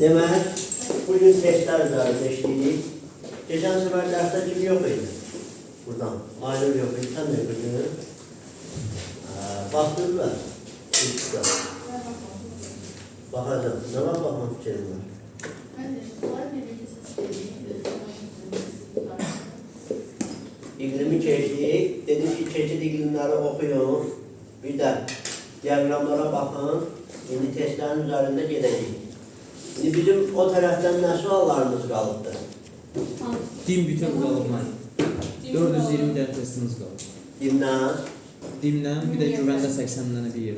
Demək, bugün testlər üzərində işləyirik. Geçən səfər dərsdə kim yox idi? Buradan. Ayrı yox idi. Sən də bugün. Baxdırlar. Baxacağım. Nə vaxt baxmaq fikrim var? İqlimi keçdik. Dedim ki, keçid iqlimləri oxuyun. Bir də diaqramlara baxın. İndi testlərin üzərində gedəcəyik. Şimdi bizim o tərəfdən nə suallarımız qalıbdır? Dim bütün qalıblar. 420 dənə testimiz qalıb. Dimdən? Dimdən, bir də güvəndə 80 dənə bir yer.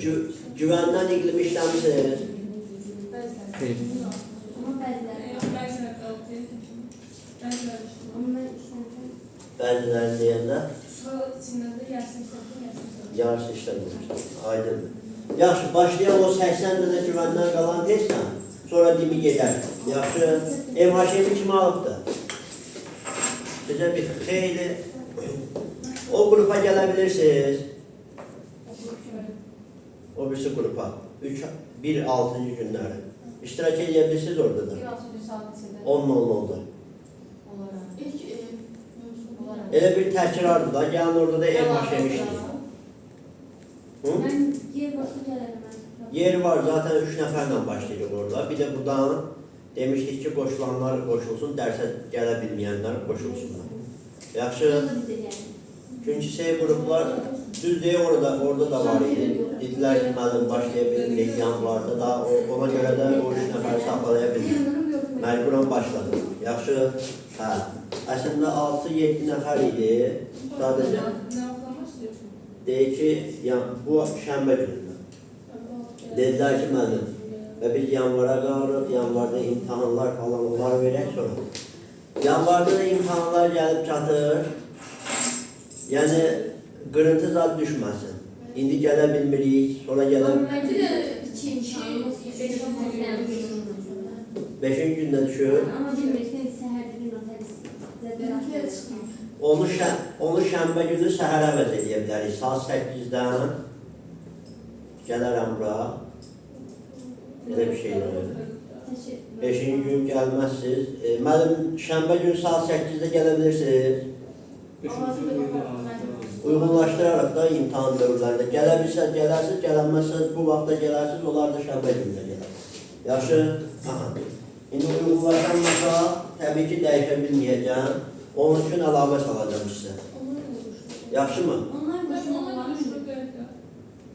Güvəndən iqlim işləmisiniz? Xeyr. Bəziləri deyəndə? Yarısı işləmişdir. Aydın. Yaxşı, başlayaq o 80 dənə güvəndən qalan testlə. Sonra dimi gedər. Yaxşı, MHM kimi alıbdır. Sizə bir xeyli o qrupa gələ bilirsiniz. O birisi qrupa. 1-6-cı günləri. İştirak edə bilirsiniz orada da. 10-10-10'da. Elə bir təkrardır da. Gəlin orada da MHM işləyir. Yer var, zaten 3 nəfərlə başlayırıq orada. Bir də buradan demişdik ki, qoşulanlar qoşulsun, dərsə gələ bilməyənlər qoşulsunlar. Yaxşı. Çünki qruplar düz deyə orada da var idi. Dedilər ki, müəllim başlaya bilmirik, yanlarda da ona görə də o 3 nəfəri saxlaya bilmirik. Məcburan başladım. Yaxşı. Hə. Əslində 6-7 nəfər idi. Sadəcə deyir ki, bu şənbə günündə. Dedilər ki, müəllim, və biz yanvara qalırıq, yanvarda imtahanlar falan onlar verək sonra. Yanvarda da imtahanlar gəlib çatır, yəni qırıntı zad düşməsin. İndi gələ bilmirik, sonra gələ... 5-ci gündə düşür. Onu şənbə günü səhər əvəz edə bilərik, saat 8-dən gələrəm bura. Elə bir şey var. 5-ci gün gəlməzsiniz. Mənim şənbə günü saat 8-də gələ bilirsiniz. Uyğunlaşdıraraq da imtahan dövrlərində. Gələ bilsəz gələrsiniz, gələnməzsəz bu vaxtda gələrsiniz, onlar da şənbə günündə gələr. Yaxşı? Aha. İndi uyğunlaşanmasa təbii ki, dəyişə bilməyəcəm. Onun üçün əlavə salacağım sizə. Yaxşı mı?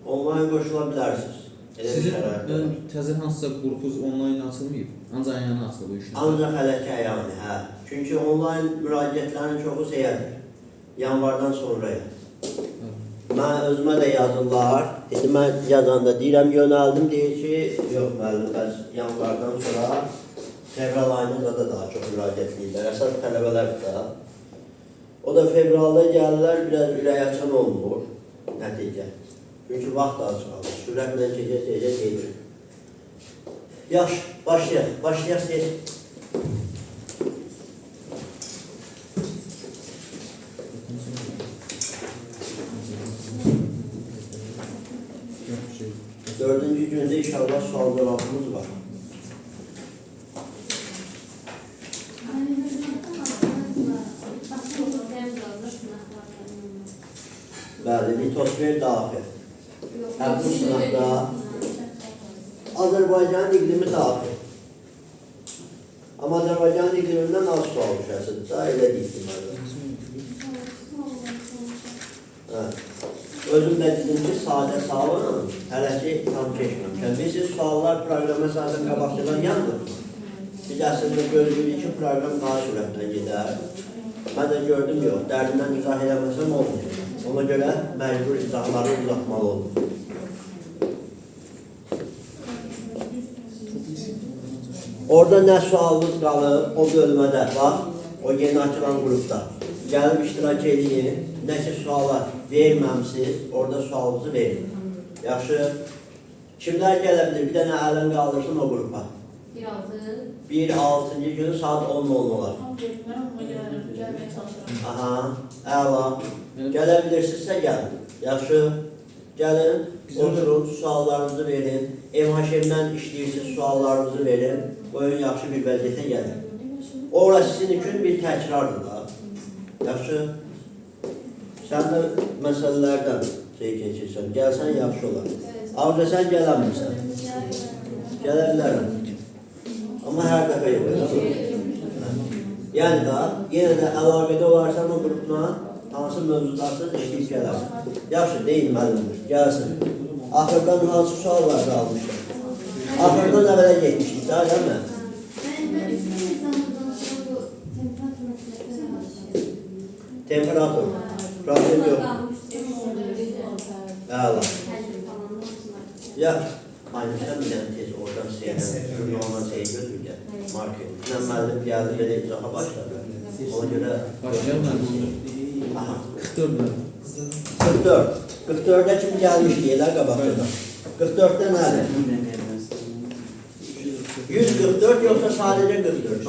Online qoşula bilərsiniz. Sizin təzə hansısa qrupuz onlayn açılmayıb? Ancaq ayağına açılıb bu işin? Ancaq hələ ki ayağını, hə. Çünki onlayn müraciətlərin çoxu seyədir. Yanvardan sonraya. Mən özümə də yazırlar. Dedi, mən yazanda deyirəm, yönəldim, deyir ki, yox müəllim, bəs yanvardan sonra fevral ayında da daha çox müraciətliyirlər. Əsas tələbələr də. O da fevralda gəlirlər, biraz ürək açan olmur nəticə. Çünki vaxt az qalır. Sürətlə gecə gedir. Yaxşı, başlayaq. Başlayaq siz. Dördüncü gündə inşallah sual cevabımız var. Bəli, litosfer daxil. Həm bu sınaqda Azərbaycanın iqlimi daxil. Amma Azərbaycanın iqlimindən az sual düşəsidir da, elə deyildim. Özüm də dedim ki, sadə salın, hələ ki tam keçməmişəm. Biz suallar proqrama əsasən qabaqçıdan yandır. Biz əslində gözləyirik ki, proqram daha sürətlə gedər. Mən də gördüm, yox, dərdindən izah eləməsəm olmuyor. Ona görə məcbur izahları uzatmalı olur. Orada nə sualınız qalıb, o bölmədə, bax, o yeni açılan qrupda. Gəlib iştirak edin, nə ki sualar verməmsiz, orada sualınızı verin. Yaxşı, kimlər gələ bilir? Bir dənə əlin qaldırsın o qrupa. 1-6-cı gün saat 10:10 olar. Aha, əla. Gələ bilirsinizsə gəlin. Yaxşı, Gəlin, Biz oturun, suallarınızı verin. MHM-dən işləyirsiniz, suallarınızı verin. Qoyun yaxşı bir vəziyyətə gəlin. Orası sizin üçün bir təkrardır da. Yaxşı. Sən də məsələlərdən keçirsən, gəlsən yaxşı olar. Avca sən gələnmirsən. Gələ bilərəm. Amma hər dəfə yox. Yəni da, yenə də əlaqədə olarsan o qrupla, hansı mövzudarsınız, işləyib gələrsən. Yaxşı, deyil müəllimdir, gəlsin. Axırdan hansı suallar qalmışdır? Axırdan əvvələ getmişdik, daha gəlmə. Temperatur. Problem yox. Əla. Yaxşı. Aynı sən bir dənə tez oradan seyirəm. Ondan seyir götür gəl. Market. Mən müəllim gəldi, belə izaha başladı. Ona görə... Başlayalım müəllim. Aha. 44 müəllim. 44. 44'də kim gəlmiş deyirlər qabaqda. 44'də nədir? 144 yoxsa sadəcə 44?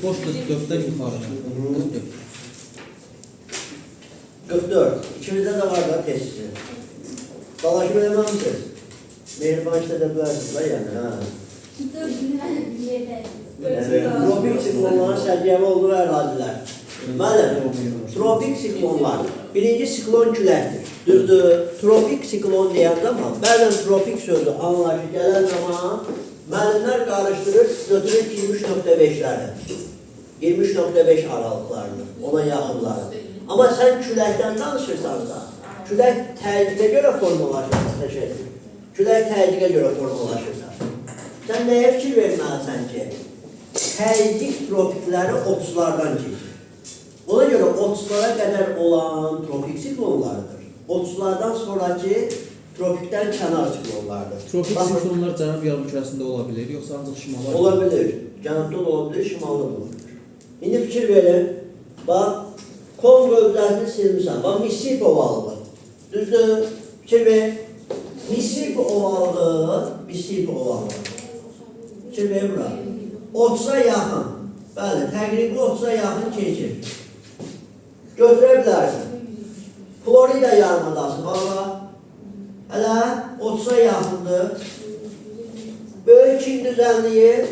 Boş 44'dən yuxarı. 44. İkimizdə də var da testi. Dalaşım eləməmişsiniz. Mehriban işlədə bilərsiniz da yəni. Tropik siklonların səciyyəvi olduğu ərazilər. Müəllim, tropik siklonlar. Birinci siklon küləkdir. Düzdür, tropik siklon deyən zaman, bəzən tropik sözü anlayışı gələn zaman müəllimlər qarışdırır, götürür 23.5'ləri. 23.5 aralıqlarını, ona yaxınları. Amma sən küləkdən danışırsansa, külək təzyiqə görə formalaşır. Külək təzyiqə görə formalaşırsa. Sən nəyə fikir verməlisən ki? Təzyiq tropikləri 30'lardan keçir. Ona görə 30'lara qədər olan tropik siklonlardır. 30'lardan sonraki tropikdən kənar siklonlardır. Tropik siklonlar cənub yarımkürəsində ola bilir, yoxsa ancaq şimalda? Ola bilir. Cənubda da ola bilir, şimalda da ola bilir. İndi fikir verin. Bax, Kongo özəlini silmişsən. Bax, Mississippi ovalıdır. Düzdür? Fikir ver. Mississippi ovalıdır. Mississippi ovalıdır. Fikir ver bura. 30'a yaxın. Bəli, təqribi 30'a yaxın keçir. Götürə bilərsin. Florida yarımadası, baba. Hələ 30'a yaxındır. Böyük Çin düzənliyi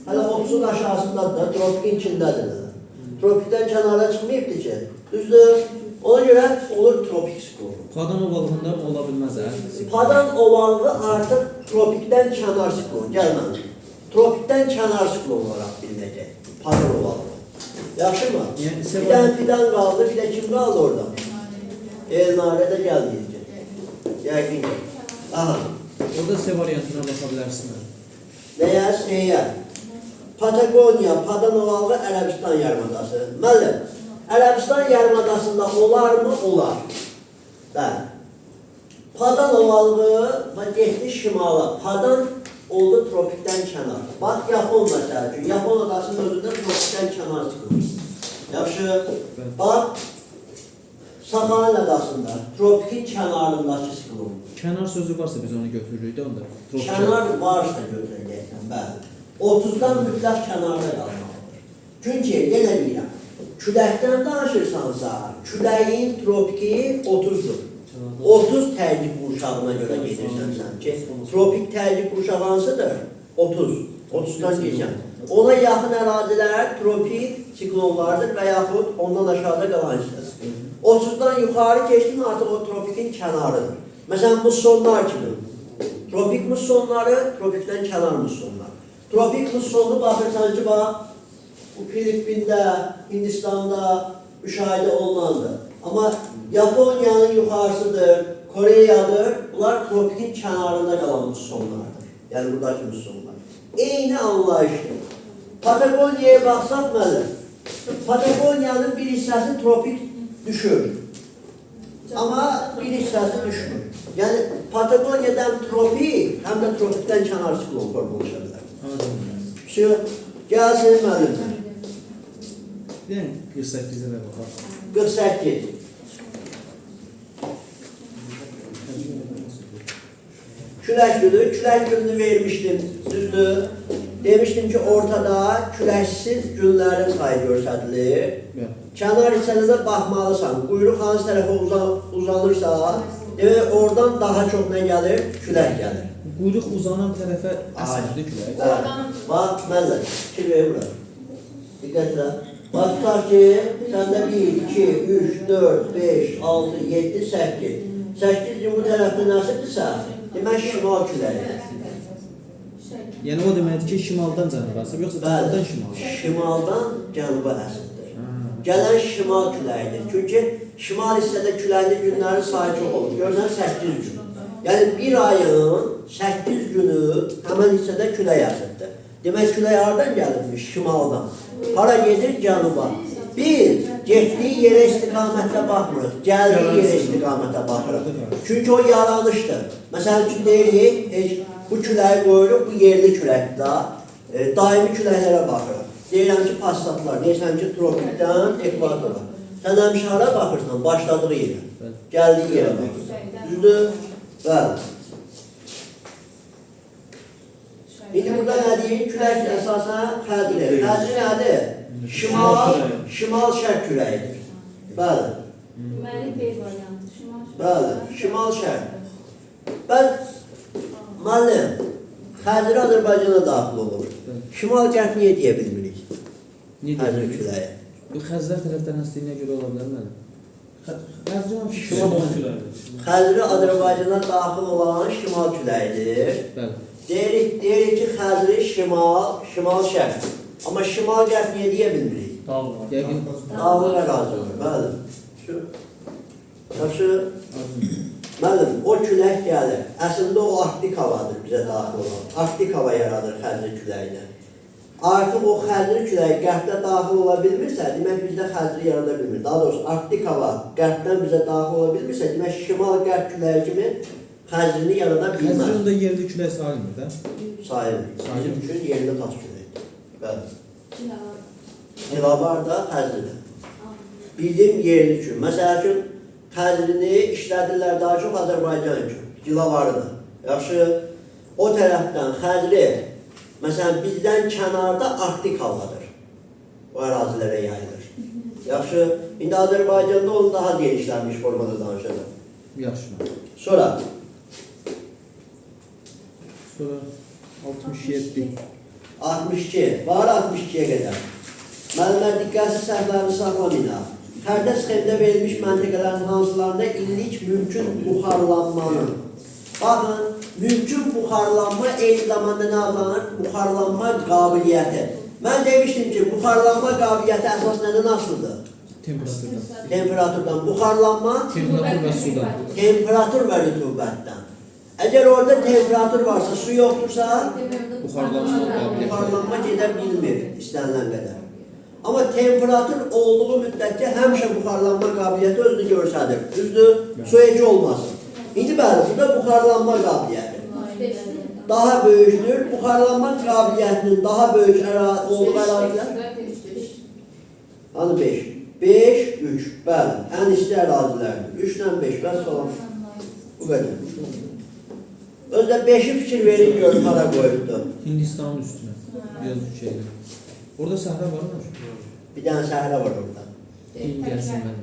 hələ 30'un aşağısındadır da, tropikin içindədir. Tropikdən kənara çıxmayıbdır ki. Düzdür? Ona görə olur tropik siklon. Padan ovalığında ola bilməz, hə? Padan ovalığı artıq tropikdən kənar siklon. Gəlməli. Tropikdən kənar siklon olaraq bilinəcək. Padan ovalığı. Yaxşı mı? Bir dənə fidan qaldı, bir də kim qaldı orada? Elnarə də gəldi. Yəqin ki. Aha. Orada C variantına baxa bilərsin. Nəyə? Səyə. Patagoniya, Padan ovalığı Ərəbistan yarımadası. Müəllim, Ərəbistan yarımadasında olar mı? Olar. Bəli. Padan ovalığı getdi şimala. Padan oldu tropikdən kənar. Bax, Yapon məsələ üçün. Yapon adasının özündə tropikdən kənar çıxır. Yaxşı. Bax, Sakhalin adasında tropikin kənarındakı siklon. Kənar sözü varsa biz onu götürürük də onda. Kənar varsa götürəcəksən, bəli. 30'dan mütləq kənarda qalmalıdır. Çünki, yenə deyirəm, küləkdən danışırsansa, küləyin tropiki 30'dur. 30 təzyiq qurşağına görə gedirsən sən ki, tropik təzyiq qurşağı hansıdır? 30. 30'dan geçən. Ona yaxın ərazilər tropik siklonlardır və yaxud ondan aşağıda qalan işdir. 30'dan yuxarı keçdin artıq o tropikin kənarıdır. Məsələn, mussonlar kimi. Tropik mussonları, tropikdən kənar mussonlar. Tropik mussonlu baxırsan ki, bax, bu Filippində, Hindistanda müşahidə olunandır. Amma Yaponiyanın yuxarısıdır, Koreyadır, bunlar tropikin kənarında qalan mussonlardır. Yəni, buradakı mussonlar. Eyni anlayışdır. Patagoniyaya baxsaq mənim, Patagoniyanın bir hissəsi tropik düşür. Amma bir hissəsi düşmür. Yəni, Patagoniyadan tropik, həm də tropikdən kənar siklon formalaşa bilər. Şu, gəlsin müəllimlər. Yəni, 48'e də baxaq. 48. Külək günü, külək gününü vermişdim, düzdür. Demişdim ki, ortada küləksiz günlərin sayı göstərilir. Kənar hissələrdə baxmalısan. Quyruq hansı tərəfə uzanırsa, Demək oradan daha çox nə gəlir? Külək gəlir. Quyruq uzanan tərəfə əsirdi külək. Bax, mənlə, fikir verir bura. Diqqət elə. Bax, tutaq ki, səndə 1, 2, 3, 4, 5, 6, 7, 8. 8 gün bu tərəfdə nəsibdirsə, demək şimal küləyi. Yəni o deməkdir ki, şimaldan cənuba əsir, yoxsa cənubdan şimala? Şimaldan cənuba əsirdir. Gələn şimal küləyidir. Çünki şimal hissədə küləkli günlərin sayı çox olur. Görürsən 8 gün. Yəni bir ayın 8 günü həmən hissədə külək əsirdir. Demək külək haradan gəlirmiş? Şimaldan. Hara gedir? Cənuba. Biz getdiyi yerə istiqamətə baxmırıq. Gəldiyi yerə istiqamətə baxırıq. Çünki o yaranışdır. Məsələn üçün deyirik, bu küləyi qoyuruq, bu yerli küləkdir. Daimi küləklərə baxırıq. Deyirəm ki, passatlar, deyirəm ki, tropikdən ekvatora. Sən həmişə hara baxırsan? Başladığı yerə. Gəldiyi yerə baxırsan. Düzdür? Bəli. İndi burada nə deyir? Külək əsasən xədri. Xədri nədir? Şimal-şərq küləyidir. Bəli. Bəli, şimal-şərq. Müəllim, xədri Azərbaycana daxil olur. Şimal-qərb niyə deyə bilmirik? Xədri küləyi. Bu Xəzər tərəfdən həstliyinə görə ola bilər mənim. Xədri Azərbaycana daxil olan şimal küləyidir. Bəli. Deyirik ki, xədri şimal-şərq. Amma şimal-qərb niyə deyə bilmirik? Dağlıq ərazi olur, bəli. Yaxşı, müəllim, o külək gəlir. Əslində o arktik havadır bizə daxil olan. Arktik hava yaradır xədri küləyinə. Artıq o xədri küləyi qərbdə daxil ola bilmirsə, demək bizdə xədri yarada bilmir. Daha doğrusu arktik hava qərbdən bizə daxil ola bilmirsə, demək şimal-qərb küləyi kimi xədrini yarada bilməz. Xəzri onda yerli külək sayılmır da? Sayılmır. Bizim üçün yerli xas küləkdir. Bəli. Cilavar da xəzridir. Bildim yerli üçün. Məsəl üçün, xəzrini işlədirlər daha çox Azərbaycan üçün. Cilavarıdır. Yaxşı, o tərəfdən xəzri, məsələn, bizdən kənarda arktik havadır. O ərazilərə yayılır. Yaxşı, indi Azərbaycanda onu daha genişlənmiş formada danışacaq. Yaxşı. Sonra 67. 62. Var 62-yə qədər. Müəllimlər diqqətsiz səhvlərini saxlamayın. Xəritə sxemdə verilmiş məntəqələrin hansılarında illik mümkün buxarlanmanın. Baxın, mümkün buxarlanma eyni zamanda nə adlanır? Buxarlanma qabiliyyəti. Mən demişdim ki, buxarlanma qabiliyyəti əsas nədən asılıdır? Temperaturdan. Temperaturdan. Buxarlanma? Temperatur və sudan. Temperatur və rütubətdən. Əgər orada temperatur varsa, su yoxdursa, buxarlanma gedə bilmir istənilən qədər. Amma temperatur olduğu müddətcə həmişə buxarlanma qabiliyyəti özünü göstərir. Düzdür? Su heç olmasın. İndi bəli, burada buxarlanma qabiliyyəti daha böyükdür. Buxarlanma qabiliyyətinin daha böyük olduğu ərazilər. Hani 5? 5, 3. Bəli, ən isti ərazilərdir. 3-lə 5, bəs salam. Bu qədər. Özdə 5-i fikir verin, görün, hara qoyubdur. Hindistanın üstünə. Biraz şeydir. Orada səhra var mı? Bir dənə səhra var orada.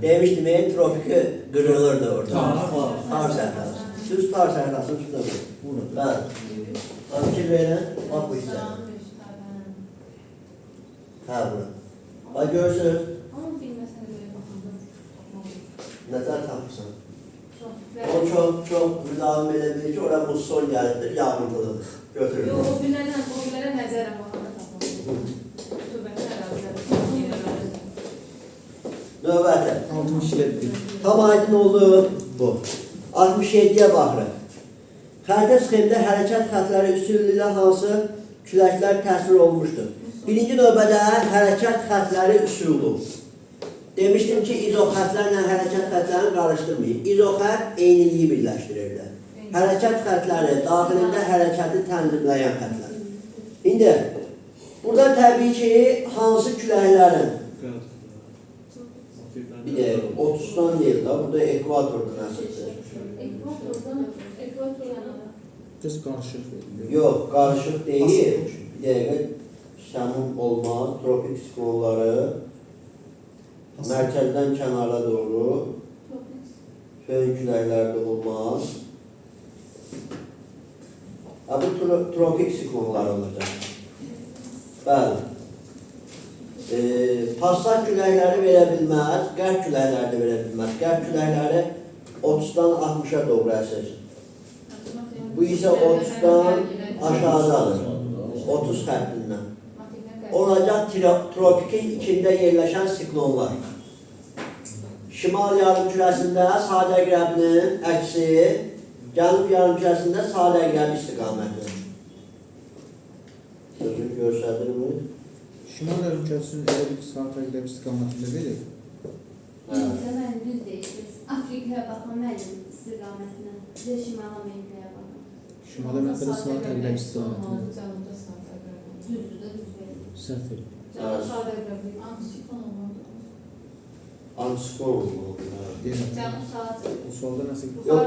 Demişdim, tropiki qırılırdı orada. Tar səhrası. Düz tar səhrasının üstündə var. Bəli. Fikir verin, bax bu hissə. Hə, bura. Bax, görürsünüz. Nəzər tapırsan. O çox müdavim elədir ki, oraya musson gəlibdir, yağıntılıdır. Götürür. Yox, o günlərə nəzərəm baxana tapılır. Növbəti. 67. Tam aydın oldu bu. 67-yə baxırıq. Xəritə sxemdə hərəkət xətləri üsulü ilə hansı küləklər təsir olmuşdur? Birinci növbədə hərəkət xətləri üsulu. Demişdim ki, izoxətlərlə hərəkət xətlərini qarışdırmayın. İzoxət eyniliyi birləşdirirlər. Hərəkət xətləri daxilində hərəkəti tənzimləyən xətlər. İndi, burada təbii ki, hansı küləklərin? Bir də 30-dan deyil da, burada ekvatordur nəsildir. Ekvatordan Biraz qarışıq verir. Yox, qarışıq deyil. Bir dəqiqə səmum olmaz, tropik siklonları mərkəzdən kənara doğru Şöyle küləklərdə olmaz. Bu tropik siklonlar olacaq. Bəli. Passat küləkləri verə bilməz, qərb küləkləri də verə bilməz. Qərb küləkləri 30-dan 60-a doğru əsir. Bu isə 30-dan aşağıdadır. 30 xəttindən. Olacaq tropikin içində yerləşən siklonlar. Şimal yarımkürəsində sadə əqrəbinin əksi, cənub yarımkürəsində sadə əqrəb istiqaməti. Sözün göstərdirmi? Şimal yarımkürəsinin elə bir saat əqrəb istiqamətində verir. Mən düz deyirsiniz. Afrikaya baxan mənim istiqamətinə. Bizə Şimal Amerikaya baxan. Şimal Amerikada saat əqrəb istiqamətində. Cənubda saat əqrəb. Düzdür də düz verir. Səhv verir. Cənub saat əqrəb. Antisikon olmalı. Antisikon olmalı. Deyirəm. Cənub saat. O solda nəsə? Yox,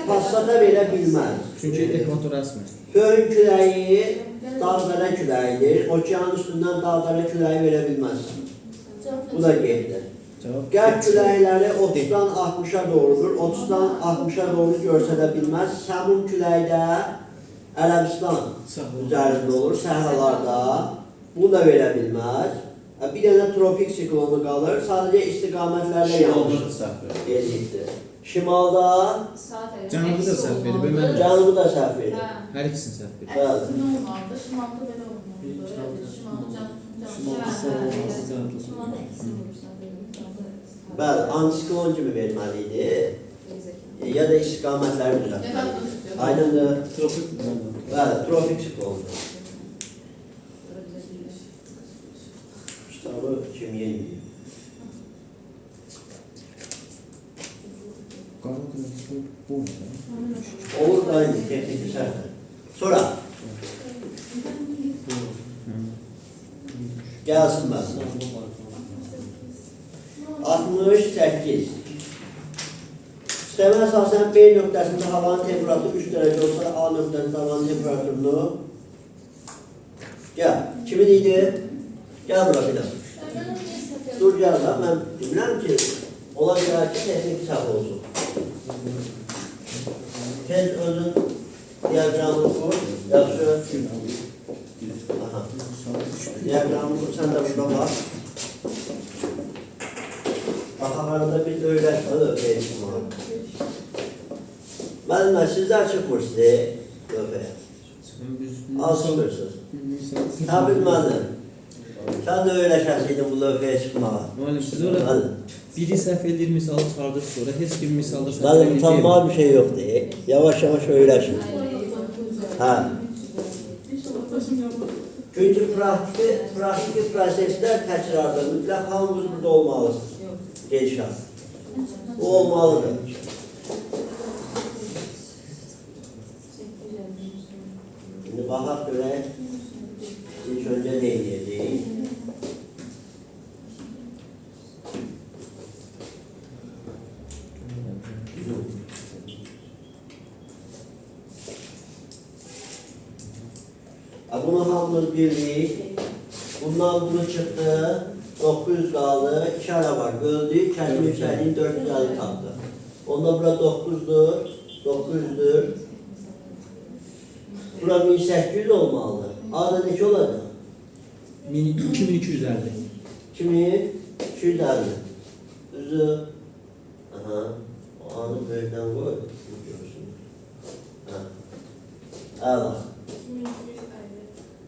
passata verə bilməz. Çünki ekvator əsmir. Gölün küləyi dağlara küləyidir. Okeanın üstündən dağlara küləyi verə bilməz. Bu da qeydidir. Qərb küləkləri 30-dan 60-a doğrudur. 30-dan 60-a doğru görsədə bilməz. Səmun küləyi də Ərəbistan üzərində olur, səhralarda. Bunu da verə bilməz. Bir dənə tropik siklonu qalır. Sadəcə istiqamətlərlə yanlış eləyibdir. Şimalda Cənubu da səhv verir. Cənubu da səhv verir. Hər ikisini səhv verir. Bəli. Əksini olmalıdır. Şimalda belə olmalıdır. Şimalda əksini olursa Bəli, antisiklon kimi verməli idi. Ya da istiqamətləri düzəltməli. Aydındır. Bəli, tropik siklondur. Kitabı kim yeniləyir? Qara qırmızı bu mu? Olur da aynı, texniki səhvdir. Sonra. Gəlsin bəli. 68. Sistemə əsasən B nöqtəsində havanın temperaturu 3 dərəcə olsa, A nöqtəsində havanın temperaturunu gəl. Kimin idi? Gəl bura bir dəfə. Dur gəl da, mən bilmirəm ki, ola bilər ki, texnik səhv olsun. Tez özün diagramını kur, yaxşı. Diagramını kur, sən də burada bax. Arada bir öyrətməli öyrətim var. Müəllimlər, sizlər çıxmır sizi lövhəyə. Az çıxırsınız. Təbil müəllim, sən də öyrəşəsiydin bu lövhəyə çıxmağa. Müəllim, siz orada biri səhv edir, misalı çıxardır sonra, heç kim misalda səhv edir. Müəllim, utanmağa bir şey yoxdur. Yavaş-yavaş öyrəşin. Hə. Çünki praktiki proseslər təkrardır. Mütləq hamımız burada olmalısınız. Gelişat. Bu olmalıdır. Şimdi baxaq görək. İlk önce ne edəcəyik? Bunu hamımız bildik. Bundan bunu çıktı. 900 kaldı, 2 ara var, böldük, kəsim yüksəkliğini 450 tapdı. Onda bura 9'dur, 900'dür. Bura 1800 olmalıdır. A'da neçə olacaq? 2250. 2250. Düzü. Aha. O A'nı böyükdən qoy. Əla.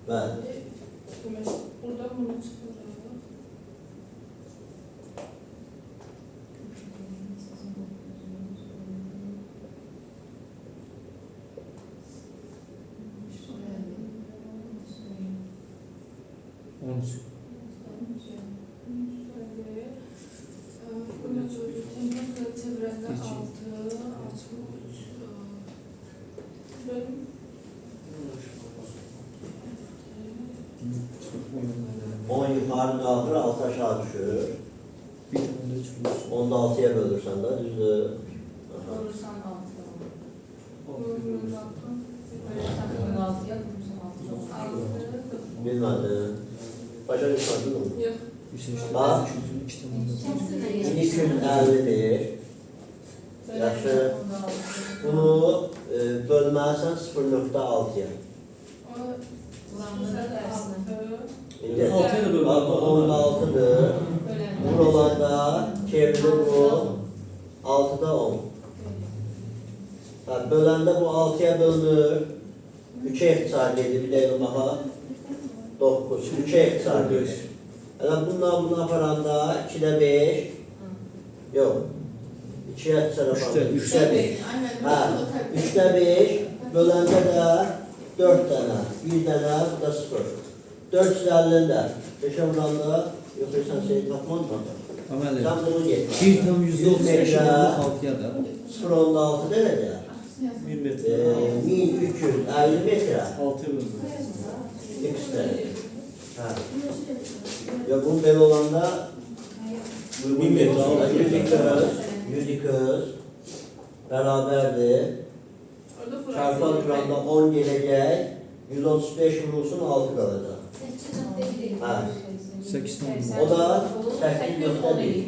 Bəli. Buradan bunu çıxır. 13. Çevrende 6, 10 yukarı kalkır, 6 aşağı düşür. Bir tane de çıkmış. Onda 6'ya bölürsen de düzdür. olursan 6. Bölürsen 6'ya, bulursan 6. Bilmedim. Başa düşmedin mi? Yok. Bak. 250'dir. Yaxşı. Bunu bölməlisən 0.6-ya. İndi 16'dır. Vur olanda çevrilir bu 6'da 10. Böləndə bu 6'ya bölünür. 3'e ixtisar edir. Bir də baxa 9. 3'e ixtisar edir. Bundan bunu aparanda 2'də 5. Yox. 2'ye ixtisar aparanda 3'də 5. 3'də 5. Böləndə də 4 dənə. 1 dənə. Bu da 0. 450'nin də 5'e vuranda yoxsa sən şey tapmadın mı? Əməli. Sən bunu getir. 1,35 6'ya da. 0.6 derece. 1000 metre. 1350 metre. 6 bölüm. X'de. Ha. Ya bunun böyle olanda 1000 metre. 100 beraberdi. Çarpan duranda 10 gelecek. 135 vurulsun 6 kalacak. 8.1. Ha. 8 tane. O da 8.1 değil.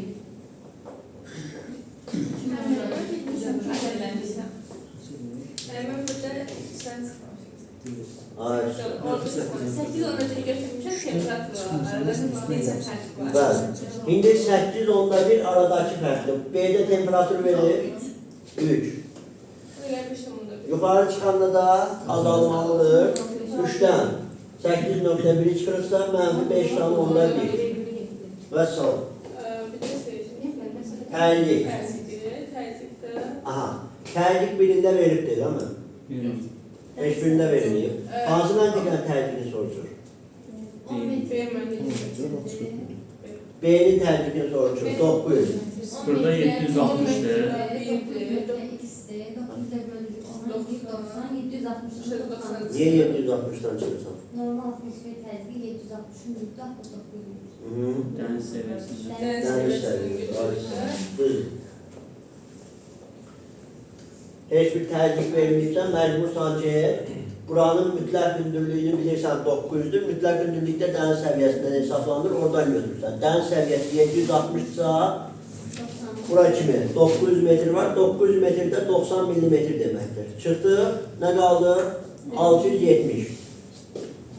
Ay. 8 onda götürmüşəm, temperatur var. Bəli. İndi 8 onda bir aradakı fərqdir. B'də temperatur verir 3. Yuxarı çıxanda da azalmalıdır. 3'dən 8.1 çıxırsa mənfi 5'dan onda 1. Və sol. Tərlik. Aha. Tərlik birində veribdir, değil mi? Heç birində verilməyib. Hansı məntiqən tərlikini soruşur? B'nin tərlikini soruşur. 900. 0'da 760'dır. Niye 760'dan çıxırsan? Normal atmosfer təzyiqi 760'ın müddət 900. Dəniz səviyyəsində. Dəniz səviyyəsi. Düz. Heç bir tərcih verməyibsən, məcbursan ki, buranın mütləq hündürlüyünü bilirsən 900'dür, mütləq hündürlükdə dəniz səviyyəsindən hesablanır, oradan götürürsən. Dəniz səviyyəsi 760'sa, bura kimi 900 metr var, 900 metrdə 90 millimetr deməkdir. Çıxdı, nə qaldı? 670.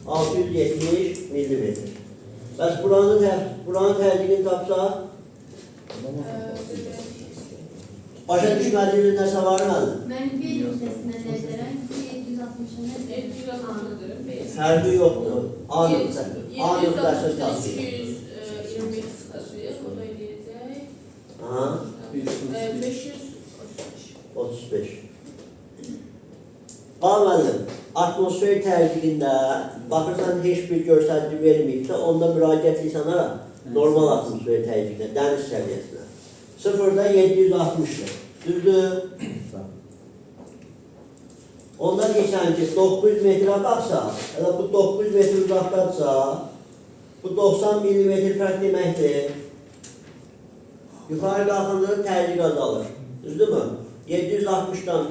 670 millimetr. Bəs buranın tərcihini tapsa, başa düşmədiyiniz nəsə var mənim? Mənim bir nöqtəsinə nəzərən 760'ın Fərqi yoxdur. A nöqtəsi. A nöqtəsi tapsın. 225 çıxasıyıq, o da eləyəcək. Aha, 535. 35. Qal müəllim, atmosfer tərcihində baxırsan heç bir göstərici verməyibsə, onda müraciət etsən hara? Normal atmosfer tərcihində, dəniz səviyyəsinə. 0'da 760'dır. Düzdür? Ondan geçen ki 900 metre baksa, ya da bu 900 metre uzaktansa, bu 90 milimetre fark demektir. Yukarı kalkınca tercih azalır. Düzdür mü? 760'dan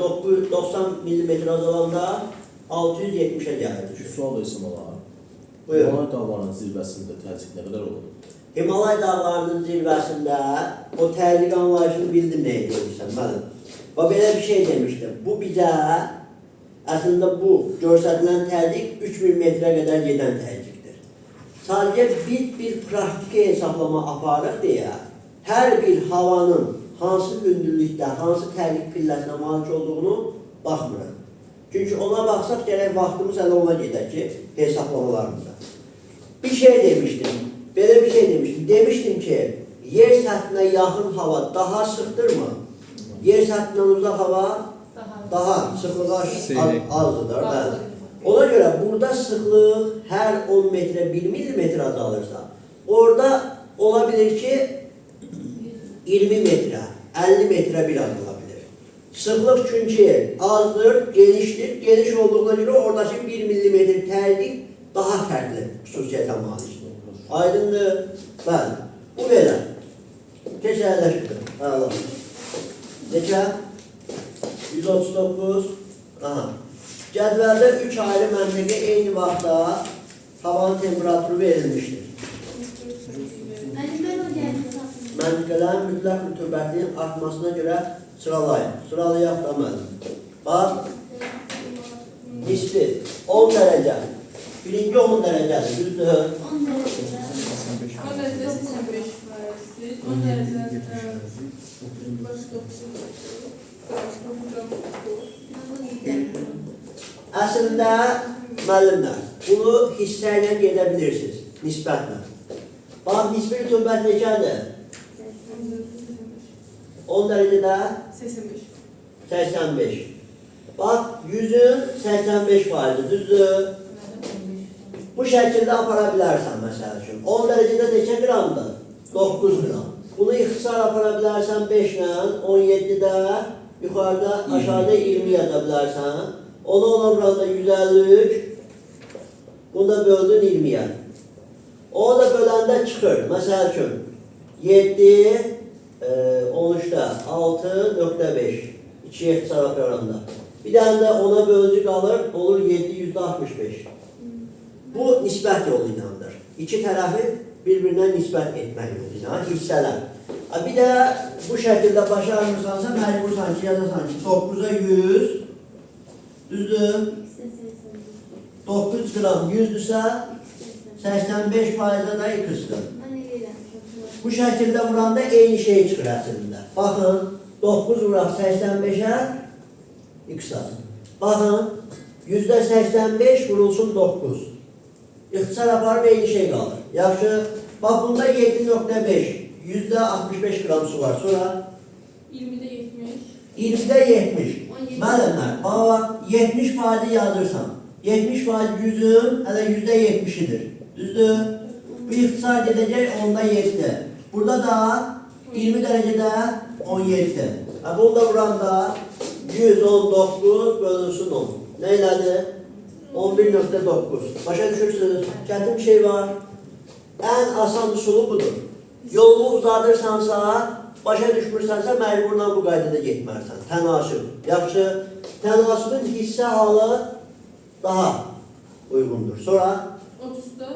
90 milimetre azalanda 670'e gelir. Sual da isim olar. Buyur. Himalay dağlarının zirvəsində təzyiq nə qədər olur? Himalay dağlarının zirvəsində o tercih anlayışını bildim ne ediyorsan benim. Ve böyle bir şey demiştim. Bu bize aslında bu görsətilən tərcih 3000 metrə qədər gedən tərcihdir. Sadəcə bir praktiki hesablama aparıq deyə hər bir havanın hansı hündürlükdə, hansı tərcih pilləsinə malik olduğunu baxmırıq. Çünki ona baxsaq gərək vaxtımız hələ ona gedək ki, hesablamalarımıza. Bir şey demişdim, belə bir şey demişdim. Demişdim ki, yer səthinə yaxın hava daha sıxdırmı? Yer səthindən uzaq hava daha sıxlığı azdır. Ona göre burada sıxlıq hər 10 metre 1 milimetre azalırsa, orada olabilir ki 20 metre, 50 metre bir azalabilir. Sıxlıq çünkü azdır, geniştir. Geniş olduğuna göre oradaki 1 milimetre tercih daha fərqli xüsusiyyətə malikdir. Aydındır? Bəli. Bu belə. Keçərləşdir. Allah. Neçə? 139. Aha. Cədvəldə 3 ayrı məntəqə eyni vaxtda havanın temperaturu verilmişdir. Mənim mən o gəldi. Məntəqələrin mütləq rütubətliyinin artmasına görə Sıralayın. Sıralayaq da mən. Bax, nisbi 10 dərəcə. Birinci 10 dərəcədir, düzdür? 10 dərəcədə 10 derece 85 faizdir. 10 derece başka Əslində, müəllimlər, bunu hissə ilə gedə bilirsiniz, nisbətlə. Bax, nisbi rütubət neçədir? 10 dərəcədə 85. 85. Bax, 100-ün 85 faizi, düzdür? Bu şəkildə apara bilərsən, məsəl üçün. 10 dərəcədə neçə qramdır? 9 qram. Bunu ixtisar apara bilərsən 5 ilə, 17-də, yuxarıda, aşağıda 20 yaza bilərsən. Onu ona vuranda 153, bunu da böldün 20-yə. Onu da böləndə çıxır, məsəl üçün 7, 13-də 6.5, 2 ixtisar aparanda. Bir dənə də ona bölücü qalır, olur 765. Bu nisbət yolu ilədir. İki tərəfi bir-birinə nisbət etmək yolu ilə, hissələr. Bir də bu şəkildə başarmırsansa, məcbursan ki, yazasan ki, 9'a 100, düzdür? 9 qram 100'dürsə, 85 faizə də x-dır. Mən eləyirəm, çox Bu şəkildə vuranda eyni şey çıxır əslində. Baxın, 9 vuraq 85'ə, x-dır. Baxın, %85 vurulsun 9. İxtisar aparıb eyni şey qalır. Yaxşı, bax bunda 7.5, %65 qram su var. Sonra 20'de 70. 20'də 70. Müəllimlər, bax 70 faizi yazırsan. 70 faiz 100'ün hələ %70'idir. Düzdür? Bu ixtisar gedəcək 10'da 7. Burada da 20 dərəcədə 17. Bunu da vuranda 119 bölünsün 10. Nə elədi? 11.9. Başa düşürsünüz? Çətin bir şey var. Ən asan üsulu budur. Yolunu uzadırsansa, başa düşmürsənsə, məcburla bu qaydada getmərsən. Tənasüb. Yaxşı, tənasübün hissə halı daha uyğundur. Sonra 30'da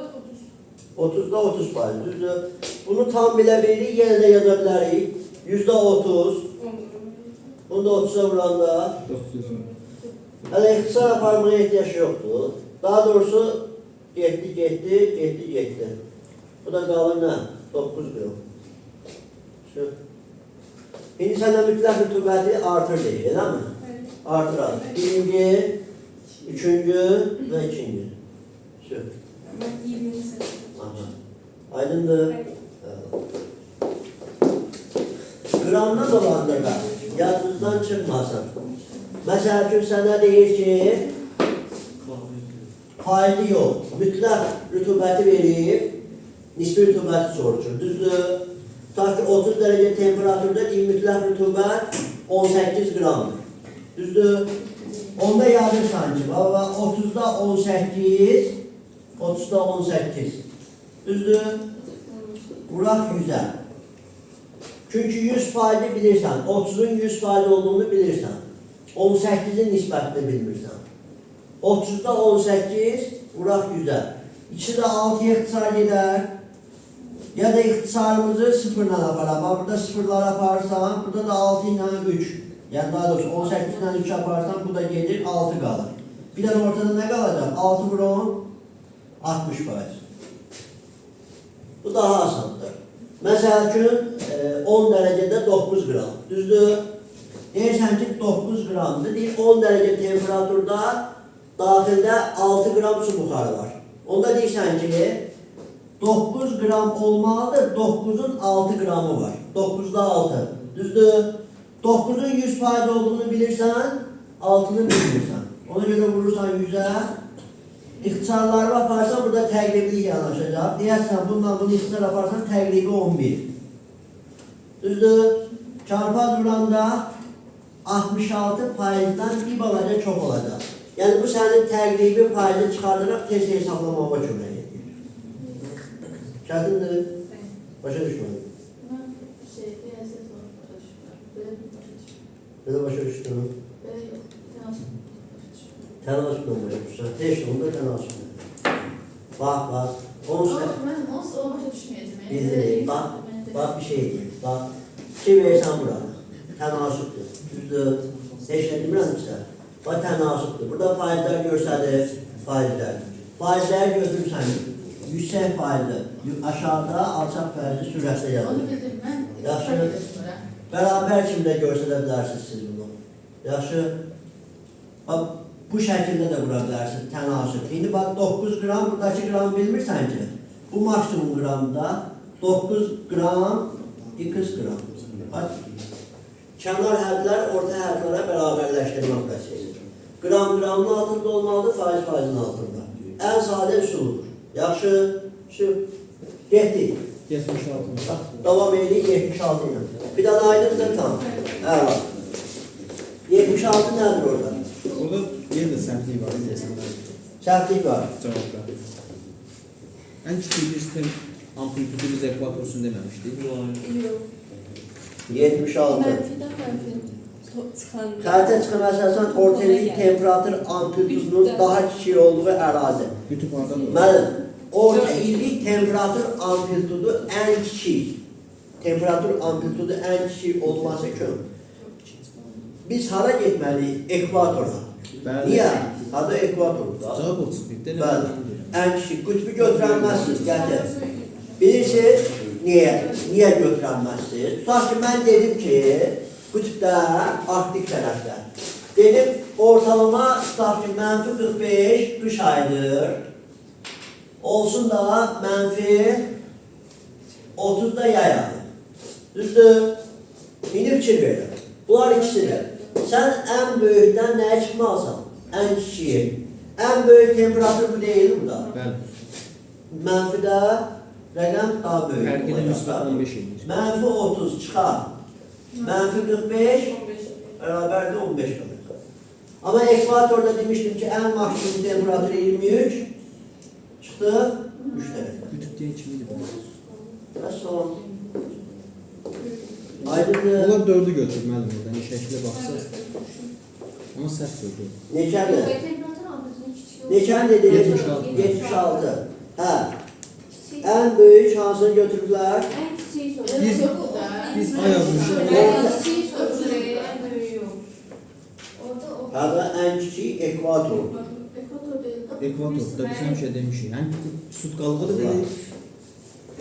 30. 30'da 30 faiz, düzdür? Bunu tam bilə bilirik, yenə də yaza bilərik. %30. Bunu da 30'a vuranda 900. hələ ixtisar aparmaya ehtiyaç yoxdur. Daha doğrusu getdi. Bu da qalır nə? 9 qram. Şu. İndi səndə mütləq rütubəti artır deyil, elə mi? Evet. Artır. Birinci, üçüncü və ikinci. Şu. Ben 20'de seçtim. Aha. Aydındır. Evet. Qramda dolandırma, yadınızdan çıxmasın. Məsəl üçün sənə deyir ki, faizi yox, mütləq rütubəti verib, nisbi rütubəti soruşur, düzdür? Ta ki 30 dərəcə temperaturda mütləq rütubət 18 qramdır, düzdür? Onda yazırsan ki, 30'da 18, 30'da 18, düzdür? Vuraq 100'ə. Çünki 100 faizi bilirsən, 30'un 100 faizi olduğunu bilirsən, 18'in nisbətini bilmirsən. 30'da 18, vuraq 100'ə. İkisi də 6'ya ixtisar gedər. Ya da ixtisarımızı 0 ilə aparaq. Burada 0'lar aparsan, burada da 6 ilə 3. Yəni daha doğrusu 18 ilə 3 aparsan, bu da gedir, 6 qalır. Bir də ortada nə qalacaq? 6 vur 10, 60 faiz. Bu daha asandır. Məsəl üçün 10 dərəcədə 9 qram, düzdür? Deyirsən ki 9 qramdır, deyir 10 dərəcə temperaturda daxildə 6 qram su buxarı var. Onda deyirsən ki 9 qram olmalıdır, 9'un 6 qramı var. 9'da 6, düzdür? 9'un 100 faiz olduğunu bilirsən, 6'nı bilmirsən. Ona görə vurursan 100'ə. İxtisarları aparsan, burada təqriblik yanaşacaq. Deyərsən, bununla bunu ixtisar aparsan, təqribi 11. Düzdür? Çarpaz vuranda 66 faizdən bir balaca çox olacaq. Yəni, bu sənin təqribi faizi çıxardıraq tez hesablamağa kömək edir. Çətindir? Başa düşmədim. Belə başa düşdüm. Tənasüblə başa düşsən. Heç onda tənasüblə. Bax. Bilirik. Bax bir şey deyil. Bax. 2 versən bura. tənasübdür. Düzdür. Heç nə demirəmsə. Bax tənasübdür. Burada faizlər göstərir. Faizlər. Faizləri götürürsən. Yüksək faizli. Aşağıda alçaq faizli sürətlə Onu yazılır. bildim mən. Yaxşı. Bərabər kimdə göstərə bilərsiniz siz bunu. Yaxşı. Bax, bu şəkildə də qura bilərsiniz. Tənasüb. İndi bax 9 qram, buradakı qram bilmirsən ki. Bu maksimum qramda 9 qram, 2 qram. Bax, kənar hədlər orta hədlərə bərabərləşdirmək məsələsi. Qramın altında olmalıdır, faizin altında. Ən sadə üsuludur. Yaxşı, getdik. 76. Bax, davam edirik 76 ilə. Bir dənə aydındır tam. Əla. 76 nədir orada? Orada yenə də səhvlik var, deyəsən. Səhvlik var. Cavabda. Ən kiçik bir sistem amplitudu biz ekvatorsun deməmişdik. Yox. 76. Mənfidən mənfi çıxan. Xəritə çıxan əsasən orta illik temperatur amplitudunun daha kiçik olduğu ərazi. YouTube hardadır? Müəllim, orta illik temperatur amplitudu ən kiçik. Temperatur amplitudu ən kiçik olması üçün biz hara getməliyik? Ekvatorda. Bəli. Niyə? Adı ekvatorda. Cavab o çıxdı. Bəli. Ən kiçik. Qütbü götürənməzsiniz, gətir. Bilirsiniz, niyə götürənməzsiniz? Tutaq ki, mən dedim ki, qütbdə, arktik tərəfdə. Dedim, ortalama tutaq ki, mənfi 45 qış ayıdır. Olsun da mənfi 30 da yay ayı. Düzdür? İndi fikir verin. Bunlar ikisidir. Sən ən böyükdən nəyə çıxmalısan? Ən kiçiyi. Ən böyük temperatur bu deyil burada. Bəli. Mənfidə rəqəm daha böyük. Fərqi də müsbət 15 edir. Mənfi 30 çıxar. Mənfi 45 bərabərdir 15 qalır. Amma ekvatorda demişdim ki, ən maksimum temperatur 23 çıxdı 3 dərəcə. YouTube deyən kimi idi. Və son. Aydındır. Onlar 4'ü götür müəllim oradan, şəklə baxsaq. Amma səhv gördü. Neçədir? Temperatur amplitudu kiçik olur. Neçəni dediniz? 76. 76. Hə. Ən böyük hansını götürüblər? Ən kiçiyi soruyor. Biz A yazmışıq. Ən kiçiyi soruyor. Ən böyüyü yok. Orada o. Hədə ən kiçik ekvator. Ekvator deyil. Ekvatorda biz həmişə demişik. Həm sutqalığı da dedik.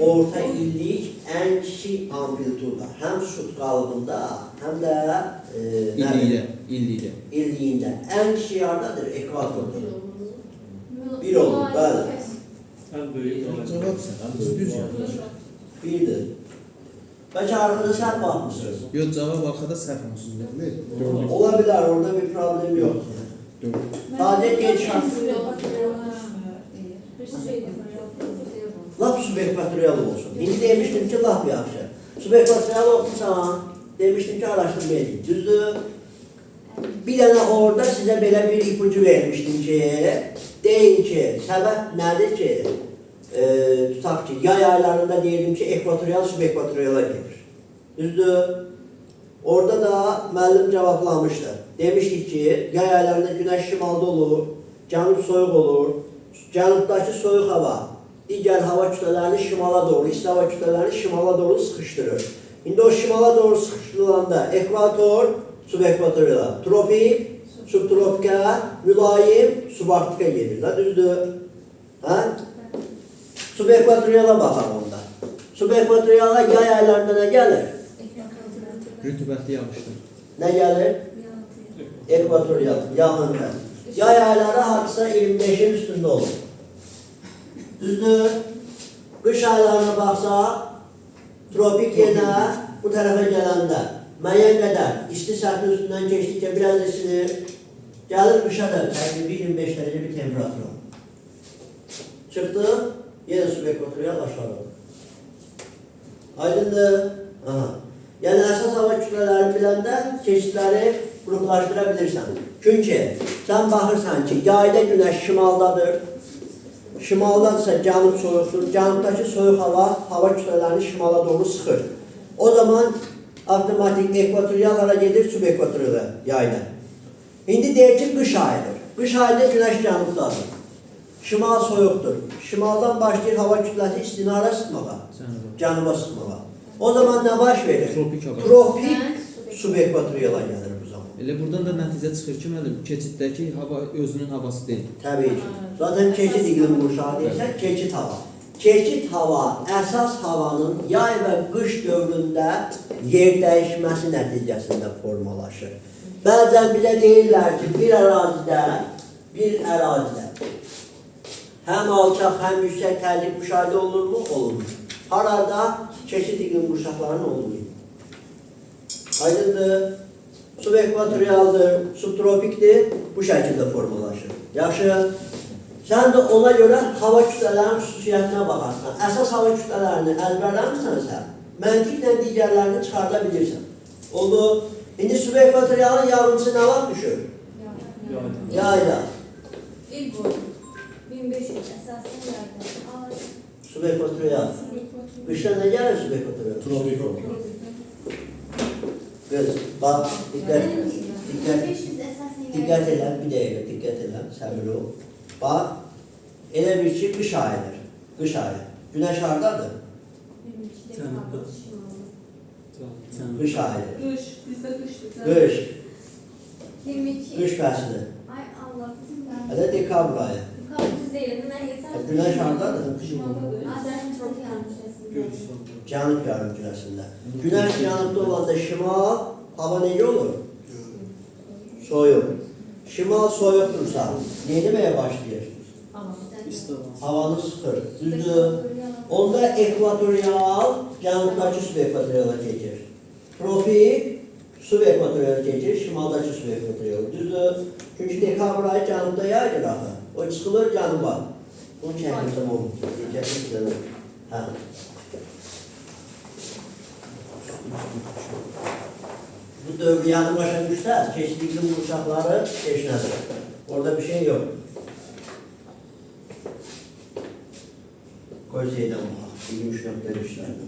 Orta illik ən kiçik amplituda. Həm sutqalığında, həm də İllikdə. illiyində. Ən kiçik hardadır? Ekvatorda. Bir olur, bəli. Ən böyük Cavab sən, düz yazmış. Birdir. Bəlkə arxada səhv baxmışsınız. Yox, cavab arxada səhv olsun. Ola bilər, orada bir problem yoxdur. Sadəcə gedişat. Lap subekvatorial olsun. İndi demişdim ki, lap yaxşı. Subekvatorial olmuşsan, demişdim ki, araşdırma edin. Düzdür? Bir dənə orada sizə belə bir ipucu vermişdim ki, deyin ki, səbəb nədir ki, tutaq ki, yay aylarında deyirdim ki, ekvatorial subekvatoriala gedir. Düzdür? Orada da müəllim cavablamışdı. Demişdik ki, yay aylarında günəş şimalda olur, cənub soyuq olur, cənubdakı soyuq hava digər hava kütlələrini şimala doğru, isti hava kütlələrini şimala doğru sıxışdırır. İndi o şimala doğru sıxışdırılanda ekvator, subekvatoriala, tropik, subtropika, mülayim, subarktika gedir. Düzdür? Subekvatoriala baxaq onda. Subekvatoriala yay aylarında nə gəlir? Rütubətli yağışdır. Nə gəlir? Ekvatorial, yağıntı. Yay ayları hardasa 25'in üstündə olur. Düzdür? Qış aylarına baxsaq, tropik yenə bu tərəfə gələndə müəyyən qədər isti səthinin üstündən keçdikcə biraz isinir. Gəlir qışa da təqribi 25 dərəcə bir temperatur olur. Çıxdı, yenə subekvatorial aşağı. Aydındır? Yəni əsas hava kütlələrini biləndə keçidləri qruplaşdıra bilirsən. Çünki sən baxırsan ki, yayda günəş şimaldadır. Şimaldadırsa cənub soyuqdur. Cənubdakı soyuq hava kütlələrini şimala doğru sıxır. O zaman avtomatik ekvatorial hara gedir, subekvatorial yayda. İndi deyir ki, qış ayıdır. Qış ayında günəş cənubdadır. Şimal soyuqdur. Şimaldan başlayır hava kütləsi istini hara sıxmağa? Cənuba sıxmağa. O zaman nə baş verir? Tropik hava. Tropik Subekvatoriala gəlir bu zaman. Elə buradan da nəticə çıxır ki, müəllim, keçiddəki hava özünün havası deyil. Təbii ki. Zaten keçid iqlim qurşağı deyirsən, keçid hava. Keçid hava əsas havanın yay və qış dövründə yer dəyişməsi nəticəsində formalaşır. Bəzən bizə deyirlər ki, bir ərazidə həm alçaq, həm yüksək tərlik müşahidə olunurmu? Olunur. Harada keçid iqlim qurşaqlarının olmuyor. Aydındır. Subekvatorialdır, subtropikdir, bu şəkildə formalaşır. Yaxşı, sən də ona görə hava kütlələrinin xüsusiyyətinə baxarsan. Əsas hava kütlələrini əzbərləmirsənsə, məntiqlə digərlərini çıxarda bilirsən. Oldu. İndi subekvatorialın yarımçı nə vaxt düşür? Yayda. İl boyu 1500 əsaslı yayda. Subekvatorial. Qışda nə gəlir subekvatorial? Tropik olur. Qız, bax, diqqət elə, bir dəqiqə, diqqət elə, səbir ol. Bax, elə bir ki, qış ayıdır, qış ayı. Günəş haradadır? Qış ayıdır. Qış, bizdə qışdır. Qış, 22. qış fəsli. Ay Allah, bizim ben. Hələ dekabr ayı. Kabus değilim, ben geçen. Günəş haradadır? Azərbaycan çok yanlış aslında. Cənub yarımkürəsində. Günəş cənubda olanda şimal, hava necə olur? Soyuq. Şimal soyuqdursa, nə deməyə başlayır? Havanı sıxır, düzdür. Onda ekvatorial, cənubdakı subekvatoriala keçir. Tropik, subekvatoriala keçir, şimaldakı subekvatoriala, düzdür. Çünki dekabr ayı cənubda yaydır axı. O çıxılır cənuba. Bunu çəkmişəm olmuş. Hə. Bu dövryanı başa düşsəz, keçid iqlim qurşaqları heç nədir. Orada bir şey yok. Qoy şeydən bax, 23.3'lərdə.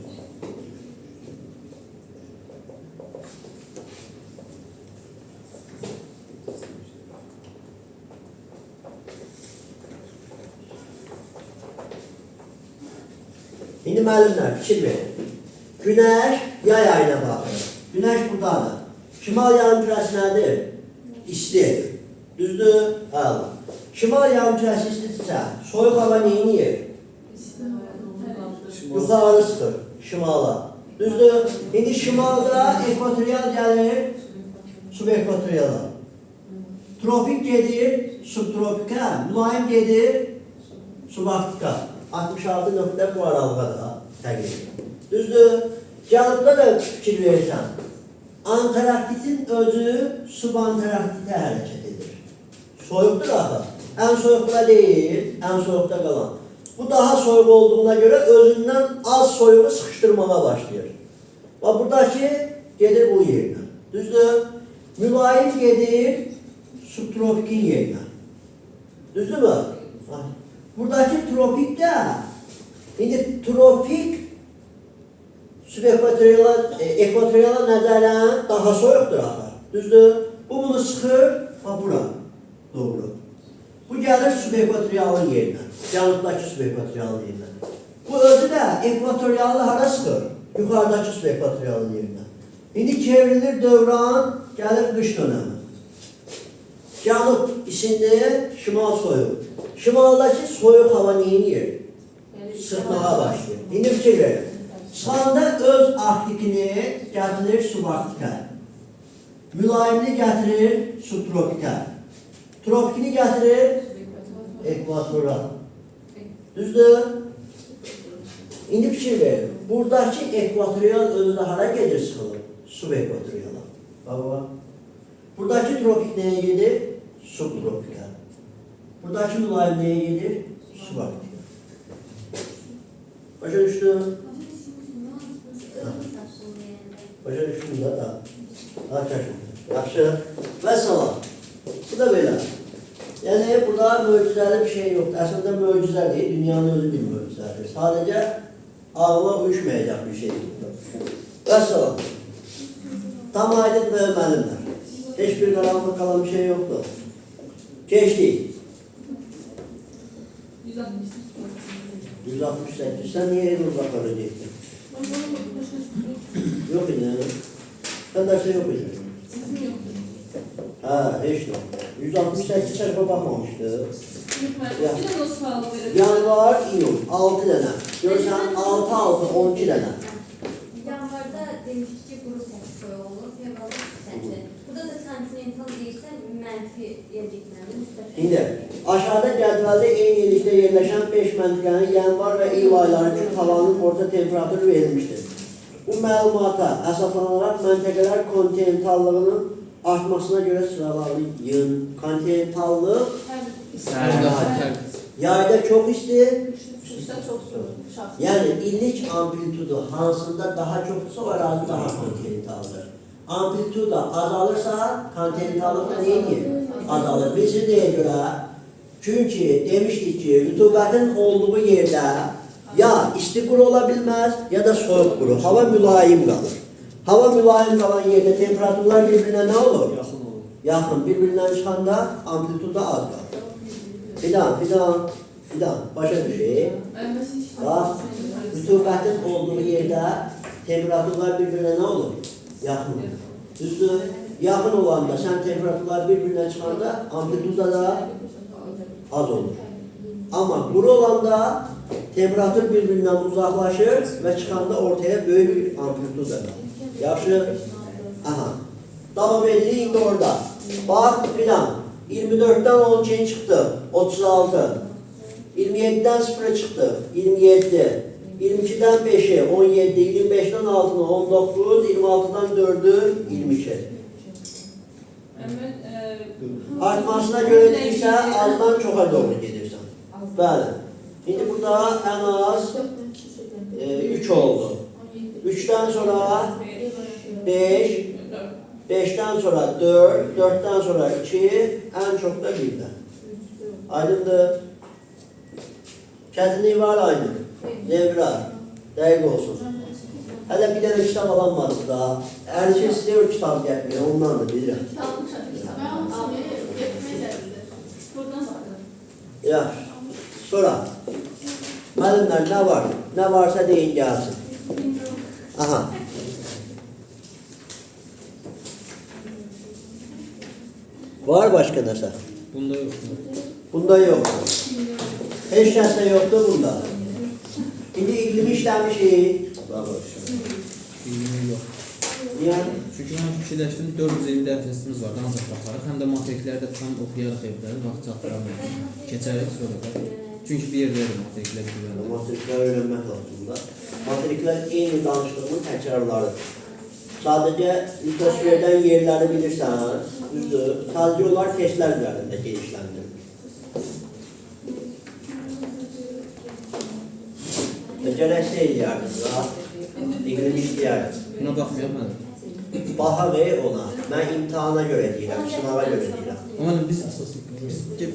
İndi müəllimlər fikir verin. Günəş yay ayına baxır. Günəş buradadır. Şimal yarımkürəsi nədir? İsti. Düzdür? Əla. Şimal yarımkürəsi istidirsə, soyuq hava neyiniyir? Yuxarı sıxır, şimala. Düzdür? İndi şimalda ekvatorial gəlir, subekvatoriala. Tropik gedir, subtropika, mülayim gedir, subarktika. 66 nöqtə bu aralığa da təqdir. Düzdür? Cənubda da fikir verirsən. Antarktitin özü subantarktitə hərəkət edir. Soyuqdur axı. Ən soyuqda deyil, ən soyuqda qalan. Bu daha soyuq olduğuna görə özündən az soyuğu sıxışdırmağa başlayır. Bax, buradakı gedir bu yerinə. Düzdür? Mülayim gedir subtropikin yerinə. Düzdürmü? Buradakı tropik də, indi tropik ekvatoriala nəzərən daha soyuqdur axı. Düzdür? Bu bunu sıxır, bura doğru. Bu gəlir subekvatorialın yerinə, cənubdakı subekvatorialın yerinə. Bu özü də ekvatorialı hara sıxır? Yuxarıdakı subekvatorialın yerinə. İndi çevrilir dövran, gəlir qış dönəmi. Cənub isindi, şimal soyuq. Şimaldakı soyuq hava neyinir? Sıxmağa başlayır. İndi fikir verin. Çıxanda öz arktikini gətirir subarktika. Mülayimini gətirir subtropika. Tropikini gətirir ekvatora. Düzdür? İndi fikir verin. Buradakı ekvatorial özü də hara gedir sıxılır? Subekvatoriala. Baba. Buradakı tropik nəyə gedir? Subtropika. Buradakı mülayim nəyə gedir? Subarktika. Başa düşdün? Başa düşdün da. Yaxşı. Və salam. Bu da belə. Yəni, burada möcüzəli bir şey yoxdur. Əslində möcüzə deyil, dünyanın özü bir möcüzədir. Sadəcə ağla uyuşmayacaq bir şeydir. Və salam. Tam aydın və müəllimlər. Heç bir qaranlıq qalan bir şey yoxdur. Keçdik. 168. Sən niyə uzaqlara getdin? Yox idi. Sən dərsə yox idi. Sizin yoktu. Hə, heç nə. 168 səhifə baxmamışdı. Lütfen. Bir de o sualı verelim. Yanvar, iyun 6 dənə. Görsən 6 6 12 dənə. Yanvarda demişdik ki, quru səthi soyulur, fevralda su səthi. Burada da kontinental deyirsən, mənfi yerliklərini müstəqil. İndi aşağıda cədvəldə eyni yerlikdə yerləşən 5 məntəqənin yanvar və iyul ayları üçün havanın orta temperaturu verilmişdir. Bu məlumata əsaslanaraq məntəqələr kontinentallığının artmasına görə sıralanıyın. Kontinentallıq yayda çox isti, Kışta çok soğuk. Şahsen. yəni illik amplitudu hansında daha çoxdursa o ərazi daha kontinentaldır. Amplituda azalırsa kontinentallıq da neyini? Azalır. Biz nəyə görə? Çünki demişdik ki, rütubətin olduğu yerdə ya isti quru ola bilməz, ya da soyuq quru. Hava mülayim qalır. Hava mülayim qalan yerdə temperaturlar bir-birinə nə olur? Yaxın olur. Yaxın. Bir-birindən çıxanda amplituda az qalır. Fidan. Başa düşək. Bax, rütubətin olduğu yerdə temperaturlar bir-birinə nə olur? Yaxın. Düzdür? Yaxın olanda sən temperaturlar bir-birinə çıxanda amplituda da az olur. Amma quru olanda temperatur bir-birindən uzaqlaşır və çıxanda ortaya böyük bir amplituda qalır. Yaxşı? Aha. Davam edirik indi orada. Bax filan. 24-dən 12 çıxdı. 36. 27-dən 0 çıxdı. 27. 22-dən 5'e 17, 25'ten 6'ına 19, 26'dan 4'ü 22. Artmasına göre değilse azdan çoxa doğru gelirsən. Bəli. Şimdi burada en az 3 oldu. 3'ten sonra 5, 5'ten sonra 4, 4'ten sonra 2, en çok da 1'den. Aydındır. Çətinliyi var aynı. Zevra, dəqiq olsun. Hələ bir dənə kitab alanmadı da. Hər şey sizə o kitab gəlmir, ondan da bilirəm. Yaxşı, sonra. Müəllimlər, nə var? Nə varsa deyin gəlsin. Aha. Var başqa nəsə? Bunda yoxdur. Bunda yoxdur. Heç kəsdə yoxdur bunda. İndi iqlimi işləmişik. Bilgim yox. Niyə? Çünki mən fikirləşdim 400 ildə testimiz var, ancaq baxarıq. Həm də materiklərdə tam oxuyarıq evdə, vaxt çatdıramıyor. Keçərik sonra da. Çünki bir yerdə materiklər güvənir. Matriklər öyrənmək lazımdır. Matriklər eyni danışdığımın təkrarlarıdır. Sadəcə litosferdən yerləri bilirsən, düzdür. Sadəcə onlar testlər üzərində gelişləndirir. Gərək şey eləyərdiniz, iqlim işləyərdiniz. Buna baxmayaq mən. Baxaq ona. Mən imtihana görə deyirəm, sınava görə deyirəm. Amma biz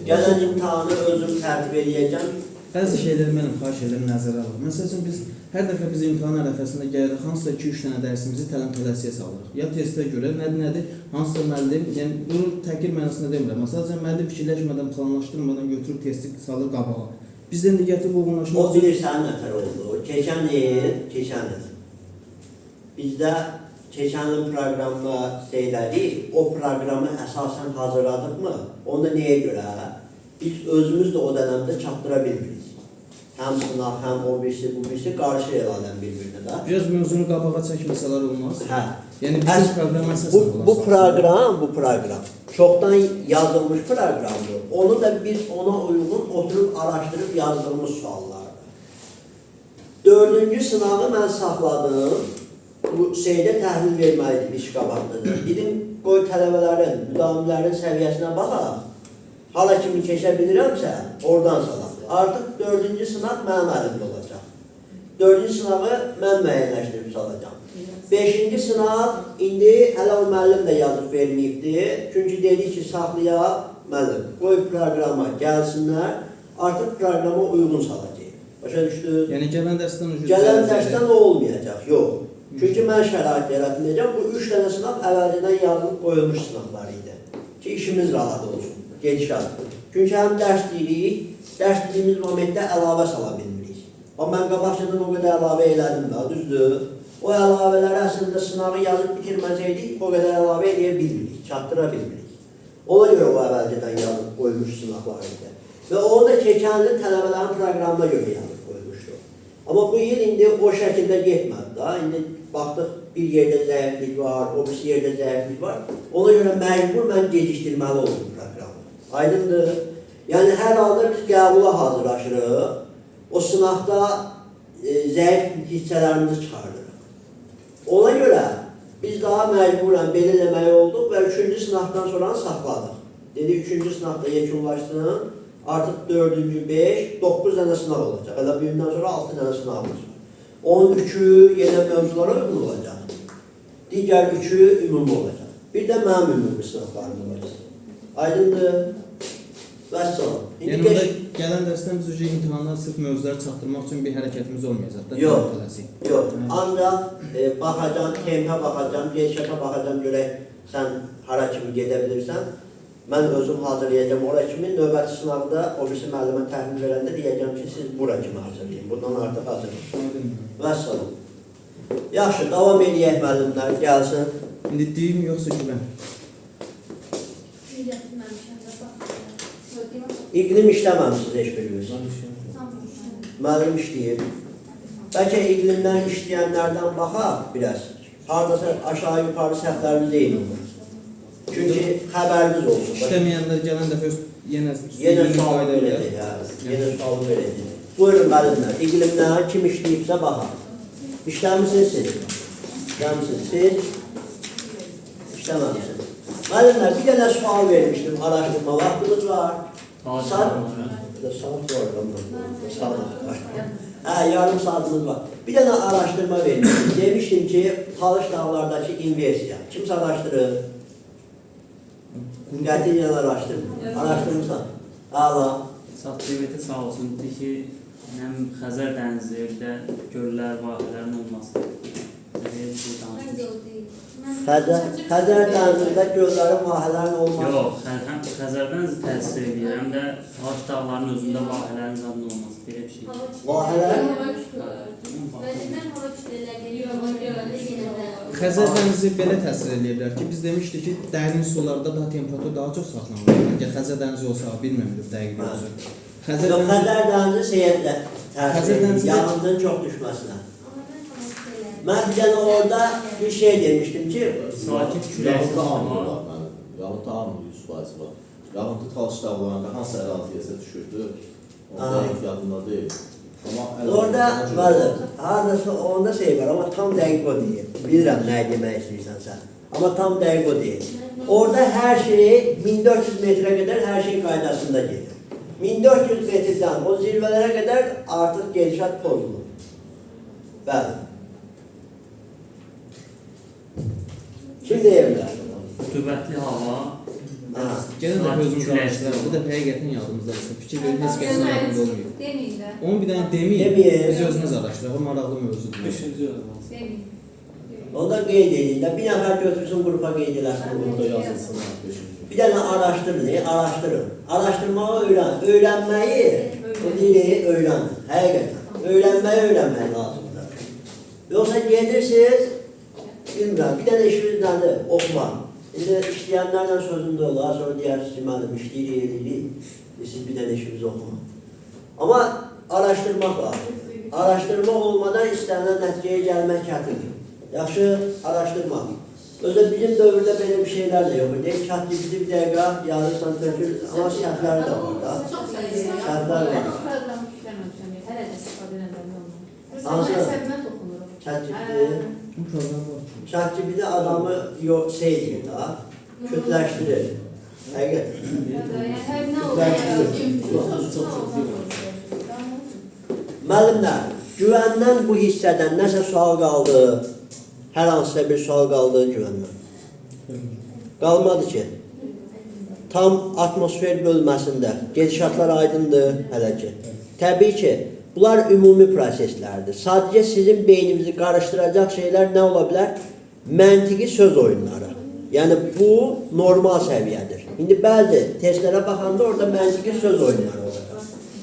Gələn imtihanı özüm tərtib eləyəcəm. bəzi şeyləri mənim xahiş edirəm nəzərə alaq. Məsələn biz hər dəfə biz imtahan ərəfəsində gəlirik, hansısa 2-3 dənə dərsimizi tələm-tələsiyə salırıq. Ya testə görə nədir? Hansısa müəllim, yəni bunu təhqir mənasında demirəm. Məsələn müəllim fikirləşmədən, planlaşdırmadan götürüb testi salır qabağa. Bizdən də gətirib uyğunlaşmaq. O bilirsən nətər oldu. Keçən il bizdə keçən il proqramla şeylədik, o proqramı əsasən hazırladıqmı? Onu da nəyə görə? Biz özümüz də o dönəmdə çatdıra bilmirik. Həm sınaq, həm o birisi, bu birisi qarşı elalən bir-birinə də. Biraz mövzunu qabağa çəkməsələr olmaz. Hə. Yəni bizim proqram əsasında Bu proqram çoxdan yazılmış proqramdır. Onu da biz ona uyğun oturub araşdırıb yazdığımız suallardır. 4-cü sınağı mən saxladım. Bu şeydə təhlil verməliydim iş qabaqlıdır. Dedim, qoy tələbələrin, müdavimlərin səviyyəsinə baxaq. Hala kimi keçə bilirəmsə, oradan salaq. Artıq 4-cü sınaq mənim əlimdə olacaq. 4-cü sınağı mən müəyyənləşdirib salacağım. 5-ci sınaq indi hələ o müəllim də yazıb verməyibdir. Çünki dedi ki, saxlayaq müəllim, qoy proqrama gəlsinlər, artıq proqrama uyğun salacaq. Başa düşdü? Yəni gələn dərsdən o olmayacaq, yox. Çünki mən şərait yaratmayacağım. Bu 3 dənə sınaq əvvəlcədən yazılıb qoyulmuş sınaqlar idi. Ki işimiz rahat olsun, gedişat. Çünki həm dərs deyirik, dərs dediyimiz momentdə əlavə sala bilmirik. Amma mən qabaqcadan o qədər əlavə elədim də, düzdür? O əlavələri əslində sınavı yazıb bitirməsəydik, o qədər əlavə edə bilmirik, çatdıra bilmirik. Ona görə o əvvəlcədən yazıb qoymuş sınavlar idi. Və onu da keçən il tələbələrin proqramına görə yazıb qoymuşdu. Amma bu il indi o şəkildə getmədi da. İndi baxdıq bir yerdə zəiflik var, o bir yerdə zəiflik var. Ona görə məcbur mən gecikdirməli oldum proqramı. Aydındır. Yəni hər halda biz qəbula hazırlaşırıq. O sınavda zəif hissələrimizi çıxardırıq. Ona görə biz daha məcburən belə eləməli olduq və 3-cü sınavdan sonra saxladıq. Dedi 3-cü sınavda yekunlaşsın, artıq 4-cü 5, 9 dənə sınav olacaq. Hələ bugündən sonra 6 dənə sınavımız var. Onun 3-ü yenə mövzulara uyğun olacaq. Digər 3-ü ümumi olacaq. Bir də mənim ümumi sınavlarım olacaq. Aydındır. Vəssalam. Yəni orada gələn dərsdən biz imtahanlar sırf mövzuları çatdırmaq üçün bir hərəkətimiz olmayacaq da. Yox. Ancaq baxacam, tempə baxacam, gedişata baxacam, görək sən hara kimi gedə bilirsən. Mən özüm hazırlayacağım ora kimi, növbəti sınavda o birisi müəllimə təhlil verəndə deyəcəm ki, siz bura kimi hazırlayın. Bundan artıq hazırlayın. Vəssalam. Yaxşı, davam edək müəllimlər, gəlsin. İndi deyim yoxsa güvən? İqlim işləməmişsiniz heç biriniz. Müəllim işləyib. Bəlkə iqlimdən işləyənlərdən baxaq biraz. Haradasa aşağı yuxarı səhvlərimiz eyni olur. Çünki xəbərimiz olsun. İşləməyənlər gələn dəfə yenə sual verəcək. Yenə sual verəcək. Buyurun müəllimlər, iqlimdən kim işləyibsə baxaq. İşləmişsiniz siz. İşləmişsiniz siz. İşləməmişsiniz. Müəllimlər, bir dənə sual vermişdim, araşdırma vaxtımız var. Saat var. Yarım saatimiz var. Bir dənə araşdırma vermişdim. Demişdim ki, Talış dağlardakı inversiya. Kimsə araşdırır? Qətiyyən araşdırma. Araşdırmışsan. Ağla. Çatdırıqda sağ olsun, dedi ki, həm Xəzər dənizində göllər, vahələrin olması. Xəzər dənizində göllərin, vahələrin olması. Yox, həm Xəzər dənizi təsir edir, həm də Talış dağlarının özündə vahələrin zadın olması. Belə bir şey. Vahələr? Xəzər dənizi belə təsir edirlər ki, biz demişdik ki, dərin sularda daha temperatur daha çox saxlanılır. Yəni Xəzər dənizi olsa, bilmirəm dəqiq yoxsa. Xəzər dənizi seyrlə təsir edir, yanğının çox düşməsinə. Mən bir dənə orada bir şey demişdim ki, Sakit külək Yağıntı anlıyorlar mənim. Yağıntı anlıyor 100% var. Yağıntı Talış dağlarında hansı əraziyəsə düşürdü, onda ehtiyatında deyil. orada var, haradasa onda şey var, amma tam dəqiq o deyil. Bilirəm nə demək istəyirsən sən, amma tam dəqiq o deyil. Orada hər şey 1400 metrə qədər hər şey qaydasında gedir. 1400 metrdən o zirvələrə qədər artıq gedişat pozulur. Bəli. Kim deyirlər? rütubətli hava, Gələn dəfə özümüz araşdırırıq. Bu dəfə həqiqətən yadımızda olsun. Fikir verin, heç kəsin yadında olmuyor. Deməyin də. Onu bir dənə deməyin, biz özümüz araşdırırıq. O maraqlı mövzudur. Deməyin. Onda qeyd edin də, bir nəfər götürsün qrupa qeyd eləsin. Burada yazılsın. Bir dənə araşdırın, araşdırın. Araşdırmağı öyrən. Öyrənməyi, o dili öyrənin. Həqiqətən. Öyrənməyi lazımdır. Yoxsa gedirsiniz, bilmirəm, bir dənə işimiz nədir? Oxumaq. İndi işləyənlərlə sözümdə olar, sonra deyərsiniz ki, mənim işləyirik. Siz bir dənə işimiz oxumaq. Amma araşdırmaq lazım. Araşdırma olmadan istənilən nəticəyə gəlmək çətindir. Yaxşı araşdırmaq. Özə bizim dövrdə belə bir şeylər də yox idi. ChatGPT bir dəqiqə yazırsan, tökür, amma səhvləri də var da. Səhvlər var. ChatGPT adamı seyir da, kütləşdirir. Həqiqətən. Müəllimlər, güvəndən bu hissədən nəsə sual qaldı? Hər hansısa bir sual qaldı güvəndən. Qalmadı ki, tam atmosfer bölməsində gedişatlar aydındır hələ ki. Təbii ki, bunlar ümumi proseslərdir. Sadəcə sizin beyninizi qarışdıracaq şeylər nə ola bilər? Məntiqi söz oyunları. Yəni bu normal səviyyədir. İndi bəzi testlərə baxanda orada məntiqi söz oyunları olacaq.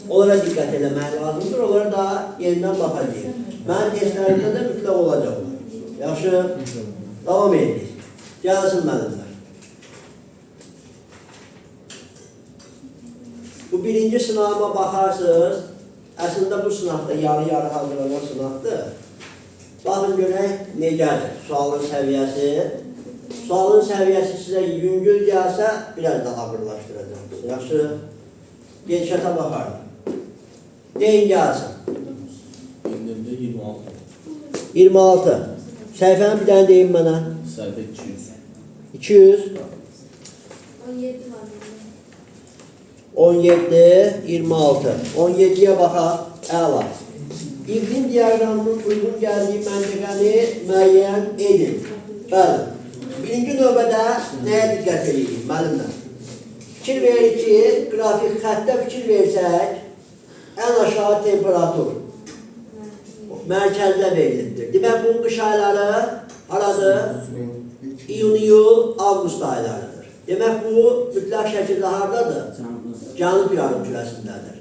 Onlara diqqət eləmək lazımdır, onlara daha yerindən baxacaq. Mənim testlərimdə də mütləq olacaq. Yaxşı, İnşallah. davam edirik. Gəlsin müəllimlər. Bu birinci sınavıma baxarsınız, əslində bu sınavda yarı-yarı hazırlanan sınavdır. Baxın görək necədir sualın səviyyəsi. Sualın səviyyəsi sizə yüngül gəlsə, biraz da ağırlaşdıracaqsınız. Yaxşı, gedişata baxarıq. Deyin gəlsin. Gündəmdə 26. 26. Səhifəni bir dənə deyin mənə. Səhifə 200. 200. 17 var. 17, 26. 17'ye baxaq, əla. İqlim diaqramının uyğun gəldiyi məntəqəni müəyyən edin. Bəli. Birinci növbədə nəyə diqqət edirik, müəllimlər? Fikir verir ki, qrafik xəttə fikir versək, ən aşağı temperatur mərkəzdə verilibdir. Demək, bunun qış ayları haradır? İyun-iyul, avqust aylarıdır. Demək, bu mütləq şəkildə haradadır? Cənub yarımkürəsindədir.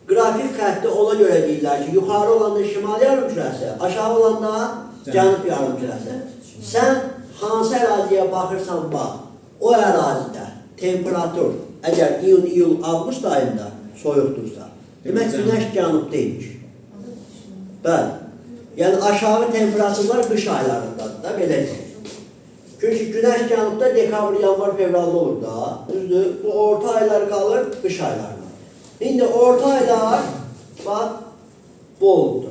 Qrafik xətti ona görə deyirlər ki, yuxarı olanda şimal yarımkürəsi, aşağı olanda cənub yarımkürəsi. Sən hansı əraziyə baxırsan, bax, o ərazidə temperatur, əgər iyun-iyul, avqust ayında soyuqdursa, demək, günəş cənubdaymış. Bəli. Yəni, aşağı temperaturlar qış aylarındadır da, belə deyil. Çünki günəş cənubda dekabr, yanvar, fevralda olur da, düzdür, bu orta aylar qalır qış aylarına. İndi orta aylar, bax, bu olubdur.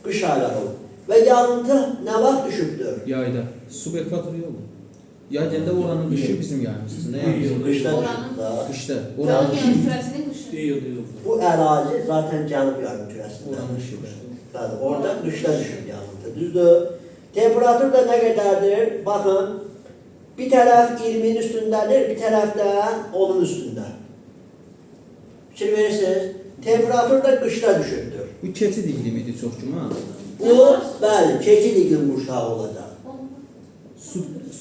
Qış ayları olur. Və yağıntı nə vaxt düşübdür? Yayda. Subekvator yoldur. Yay gəndə oranın qışı bizim yayımızdır. Nə yayımızdır? Qışda düşübdür da. Qışda. Oranın Oranın qışı. yarımkürəsinin qışı. Bu ərazi zaten cənub yarımkürəsində. Oranın qışı. Bəli, orada qışda düşüb yağıntı. Düzdür? Temperatur da nə qədərdir? Baxın, bir tərəf 20'nin üstündədir, bir tərəf də 10'un üstündə. Fikir verirsiniz, temperatur da qışda düşübdür. Bu keçid iqlimidir çox güman. Bu, bəli, keçid iqlim qurşağı olacaq.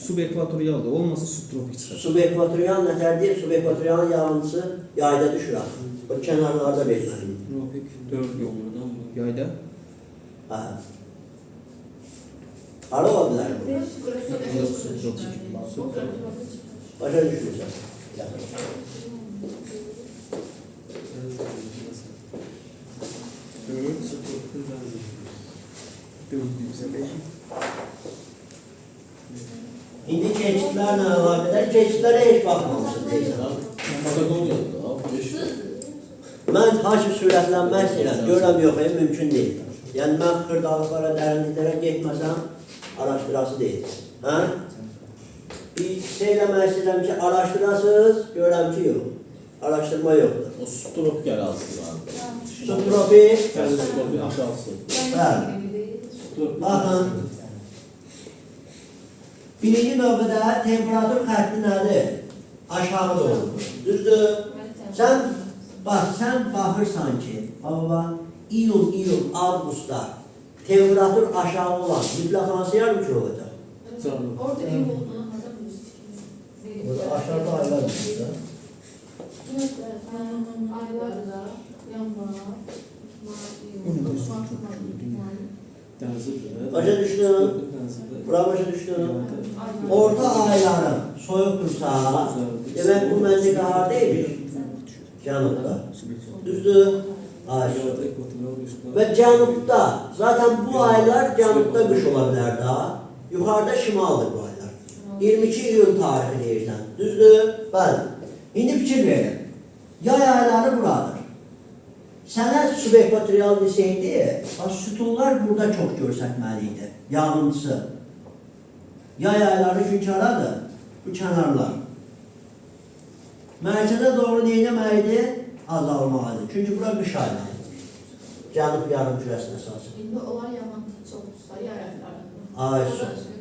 Subekvatorialdır, olmasa subtropik çıxar. Subekvatorial nətər deyil? Subekvatorialın yağıntısı yayda düşür axı. Bu kənarlarda verilməli. Tropik 4 yollardan bu. Yayda. Hə. Hara ola bilər bu? Subtropik. Başa düşürsən. İndi keçidlərlə əlaqədar keçidlərə heç baxmamışsın deyirsən. Patagoniyadır da, 500. Mən hakim sürətlənmək istəyirəm, görəm yox, mümkün deyil. Yəni, mən xırdalıqlara, dərinliklərə getməsəm, araşdırası deyil. Hə? Bir şey eləmək istəyirəm ki, araşdırasınız, görəm ki, yox. Araşdırma yoxdur. O subtropik ərazisi var. Subtropik, Subtropik aşağısı. bəli. Baxın, birinci növbədə temperatur xətti nədir? Aşağı doğru. Düzdür? Sən baxırsan ki, baba, iyul, avqustda temperatur aşağı olan mütləq hansı yarımkür olacaq? Orada ev olduğunu hazır mıyız? Burada aşağıda aylar var. Aylarda, yanvar, Başa düşdün? Bura başa düşdün? Orta ayların soyuqdursa, demək bu məntəqə haradaymış? Cənubda. Düzdür? Hayır. Və cənubda, zaten bu aylar cənubda qış ola bilər da, yuxarıda şimaldır bu aylar. 22 iyun tarixi deyirsən, düzdür? Bəli. İndi fikir verin. Yay ayları buradır. Sənə subekvatorial deseydi, sütunlar burada çox görsətməliydi, yağıntısı. Yay ayları çünki haradır? Bu kənarlar. Mərkəzə doğru neynəməlidir? Azalmalıdır. Çünki bura qış ayları. Cənub yarımkürəsinin əsası. İndi onlar yağıntı olsa, yaylarında. Ay,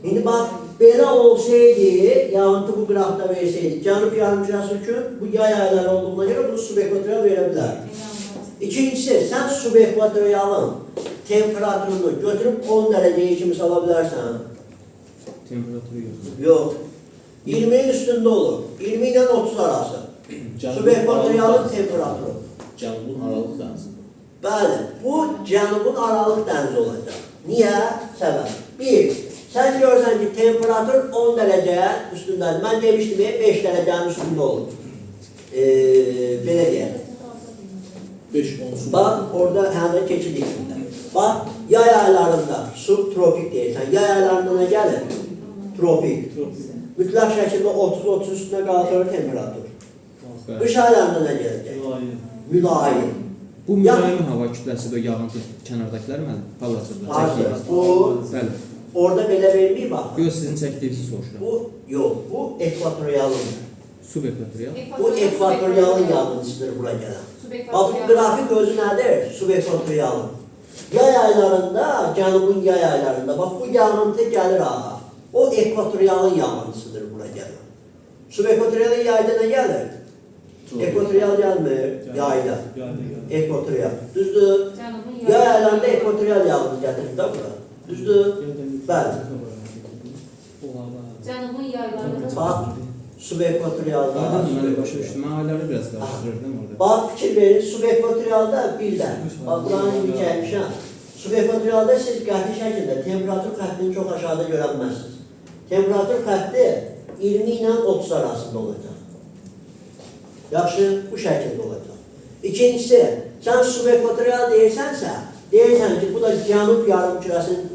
İndi bax, belə olsaydı, yağıntı bu qrafda verseydi, Cənub yarımkürəsi üçün bu yay ayları olduğuna görə bunu subekvatorial verə bilər. İkincisi, sən subekvatorialın temperaturunu götürüb 10 dərəcəyə kimi sala bilərsən. Temperaturu yox. Yox. 20'nin üstündə olur. 20 ilə 30 arası. Subekvatorialın temperaturu. Cənubun aralıq dənizi. Bəli, bu cənubun aralıq dənizi olacaq. Niyə? Səbəb. Bir, sən görürsən ki, temperatur 10 dərəcə üstündədir. Mən demişdim, 5 dərəcənin üstündə olur. Belə deyək. 5-10 Bax, orada həndə keçidik. Bax, yay aylarında subtropik deyirsən. Yay aylarında nə gəlir? Tropik. Mütləq şəkildə 30-30 üstünə qalxır temperatur. Qış aylarında nə gələcək? Mülayim. Bu mülayim hava kütləsidir, o yağıntı kənardakilər mənim hal-hazırda çəkdiyiniz. Bəli. Orada belə verməyib bax. Yox, sizin çəkdiyinizi soruşuram. Bu, yox, bu ekvatorialın. Subekvatorial. Bu ekvatorialın yağıntısıdır bura gələn. Bax, bu qrafik özü nədir? Subekvatorialın. Yay aylarında, cənubun yay aylarında, bax, bu yağıntı gəlir ağa. O ekvatorialın yağıntısıdır bura gələn. Subekvatorialın yayda nə gəlir? Ekvatorial gəlmir, yayda. Ekvatorial. Düzdür? Yay aylarında ekvatorial yağıntı gətirir də bura. Düzdür? Bəli. Cənubun yaylarında Bax, subekvatorialda. Mən başa düşdüm, mən ayları biraz qarışdırırdım orada. Bax, fikir verin, subekvatorialda bir də. Bax, buranı indi gəlmişəm. Subekvatorialda siz qəti şəkildə temperatur xəttini çox aşağıda görənməzsiniz. Temperatur xətti 20 ilə 30 arasında olacaq. Yaxşı, bu şəkildə olacaq. İkincisi, sən subekvatorial deyirsənsə, deyirsən ki, bu da cənub yarımkürəsinin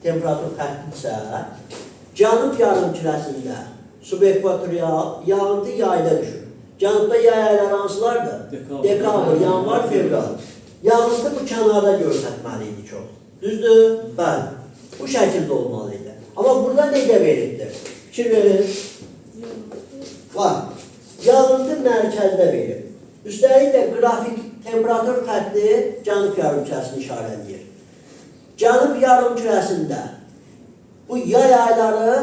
temperatur xəttidirsə, cənub yarımkürəsində subekvatorial yağıntı yayda düşür. Cənubda yay ayları hansılardır? Dekabr, yanvar, fevral. Yağıntı bu kənarda görsətməli idi çox. Düzdür? Bəli. Bu şəkildə olmalı idi. Amma burada necə verildir? Fikir verin. Var. Yağıntı mərkəzdə verir. Üstəlik də qrafik temperatur xətti cənub yarımkürəsini işarələyir. Cənub yarımkürəsində bu yay ayları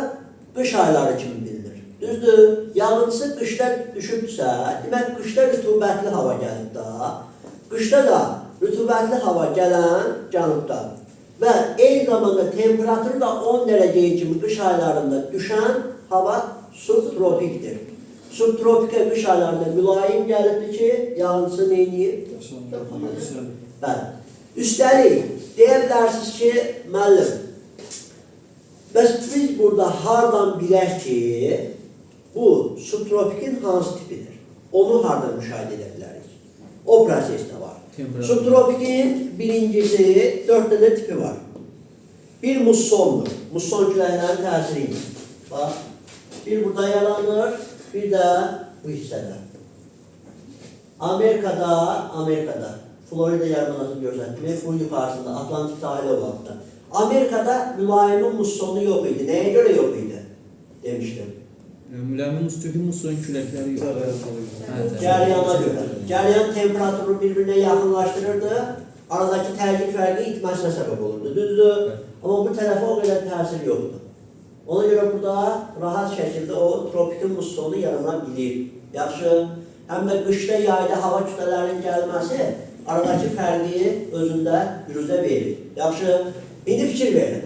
qış ayları kimi bilinir. Düzdür? Yağıntısı qışda düşübsə, demək qışda rütubətli hava gəlib da, qışda da rütubətli hava gələn cənubda və eyni zamanda temperaturu da 10 dərəcəyə kimi qış aylarında düşən hava subtropikdir. Subtropikə qış aylarında mülayim gəlibdir ki, yağıntısı neyniyib? Bəli. Üstəlik, deyə bilərsiniz ki, müəllim, bəs biz burada hardan bilək ki, bu subtropikin hansı tipidir? Onu hardan müşahidə edə bilərik? O prosesdə var. Subtropikin birincisi 4 dənə tipi var. Bir mussondur. Musson küləklərin təsiri ilə. Bax, bir burada yaranır, bir də bu hissədə. Amerikada, Florida yarımadasını görsətmir, bu yuxarısında, Atlantik sahili olaraqda. Amerikada mülayimin mussonu yox idi. Nəyə görə yox idi? Demişdim. Mülayimin çünki musson küləkləri yox. Cəriyana görə. Cəriyan temperaturu bir-birinə yaxınlaşdırırdı, aradakı tərkib fərqi itməsinə səbəb olurdu. Düzdür? Amma bu tərəfə o qədər təsir yoxdur. Ona görə burada rahat şəkildə o tropikin mussonu yarana bilir. Yaxşı, həm də qışda yayda hava kütlələrinin gəlməsi aradakı fərqi özündə bürüzə verir. Yaxşı, indi fikir verin.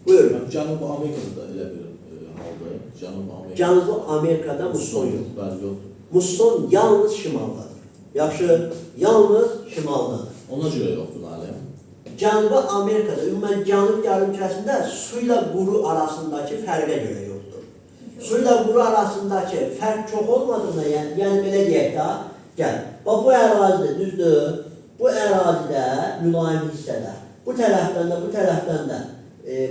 Buyurun. Cənubi Amerikada da elə bir halda. Cənubi Amerikada musson yox. Bəli, yox. Musson yalnız şimaldadır. Yaxşı, yalnız şimaldadır. Ona görə yoxdur alim. Cənubi Amerikada, ümumən cənub yarımkürəsində su ilə quru arasındakı fərqə görə yoxdur. Su ilə quru arasındakı fərq çox olmadığında, yəni belə deyək də, gəl. Bax, bu ərazidə, düzdür, bu ərazidə, mülayim hissədə, bu tərəfdən də,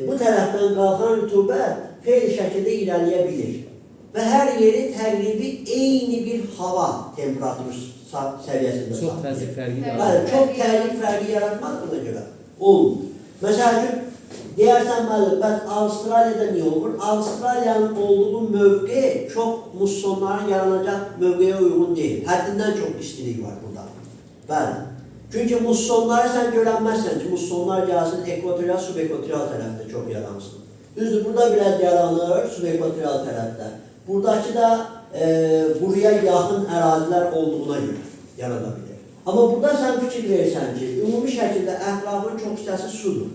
bu tərəfdən qalxan rütubət xeyli şəkildə irəliyə bilir. Və hər yeri təqribi eyni bir hava temperaturu səviyyəsində Çox təzyiq fərqi yaratmır. Çox təzyiq fərqi yaratmaz buna görə. Olmur. Məsəl üçün, deyərsən müəllim, bəs Avstraliyada niyə olmur? Avstraliyanın olduğu mövqe çox mussonların yaranacaq mövqeyə uyğun deyil. Həddindən çox istilik var burada. Bəli. Çünki mussonları sən görənməzsən ki, mussonlar gəlsin ekvatorial, subekvatorial tərəfdə çox yaransın. Düzdür, burada biraz yaranır subekvatorial tərəfdə. Buradakı da buraya yaxın ərazilər olduğuna görə yarana bilir. Amma burada sən fikir verirsən ki, ümumi şəkildə ətrafın çox hissəsi sudur.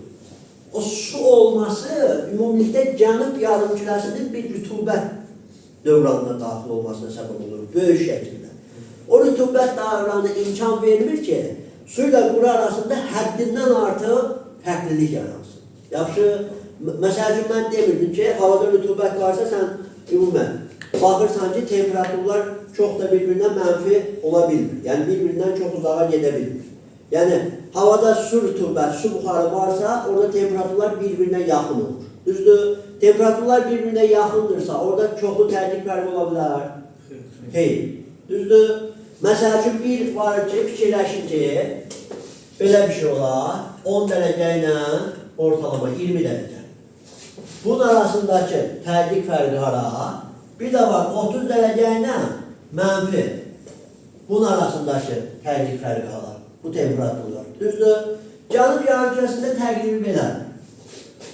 O su olması ümumilikdə cənub yarımkürəsinin bir rütubət dövranına daxil olmasına səbəb olur, böyük şəkildə. O rütubət dövranı imkan vermir ki, su ilə quru arasında həddindən artıq fərqlilik yaransın. Yaxşı, Məsəl üçün mən demirdim ki, havada rütubət varsa sən ümumən baxırsan ki, temperaturlar çox da bir-birindən mənfi ola bilmir. Yəni bir-birindən çox uzağa gedə bilmir. Yəni havada su rütubət, su buxarı varsa orada temperaturlar bir-birinə yaxın olur. Düzdür? Temperaturlar bir-birinə yaxındırsa orada çoxlu tərkib fərqi ola bilər. Xeyr. Düzdür? Məsəl üçün bir var ki, fikirləşin ki, belə bir şey olar, 10 dərəcə ilə ortalama 20 dərəcə. Bunun arasındakı tərkib fərqi hara? Bir də var 30 dərəcə ilə mənfi. Bunun arasındakı tərkib fərqi hara? Bu temperaturlar. Düzdür? Cənub yarımkürəsində təqribi belədir.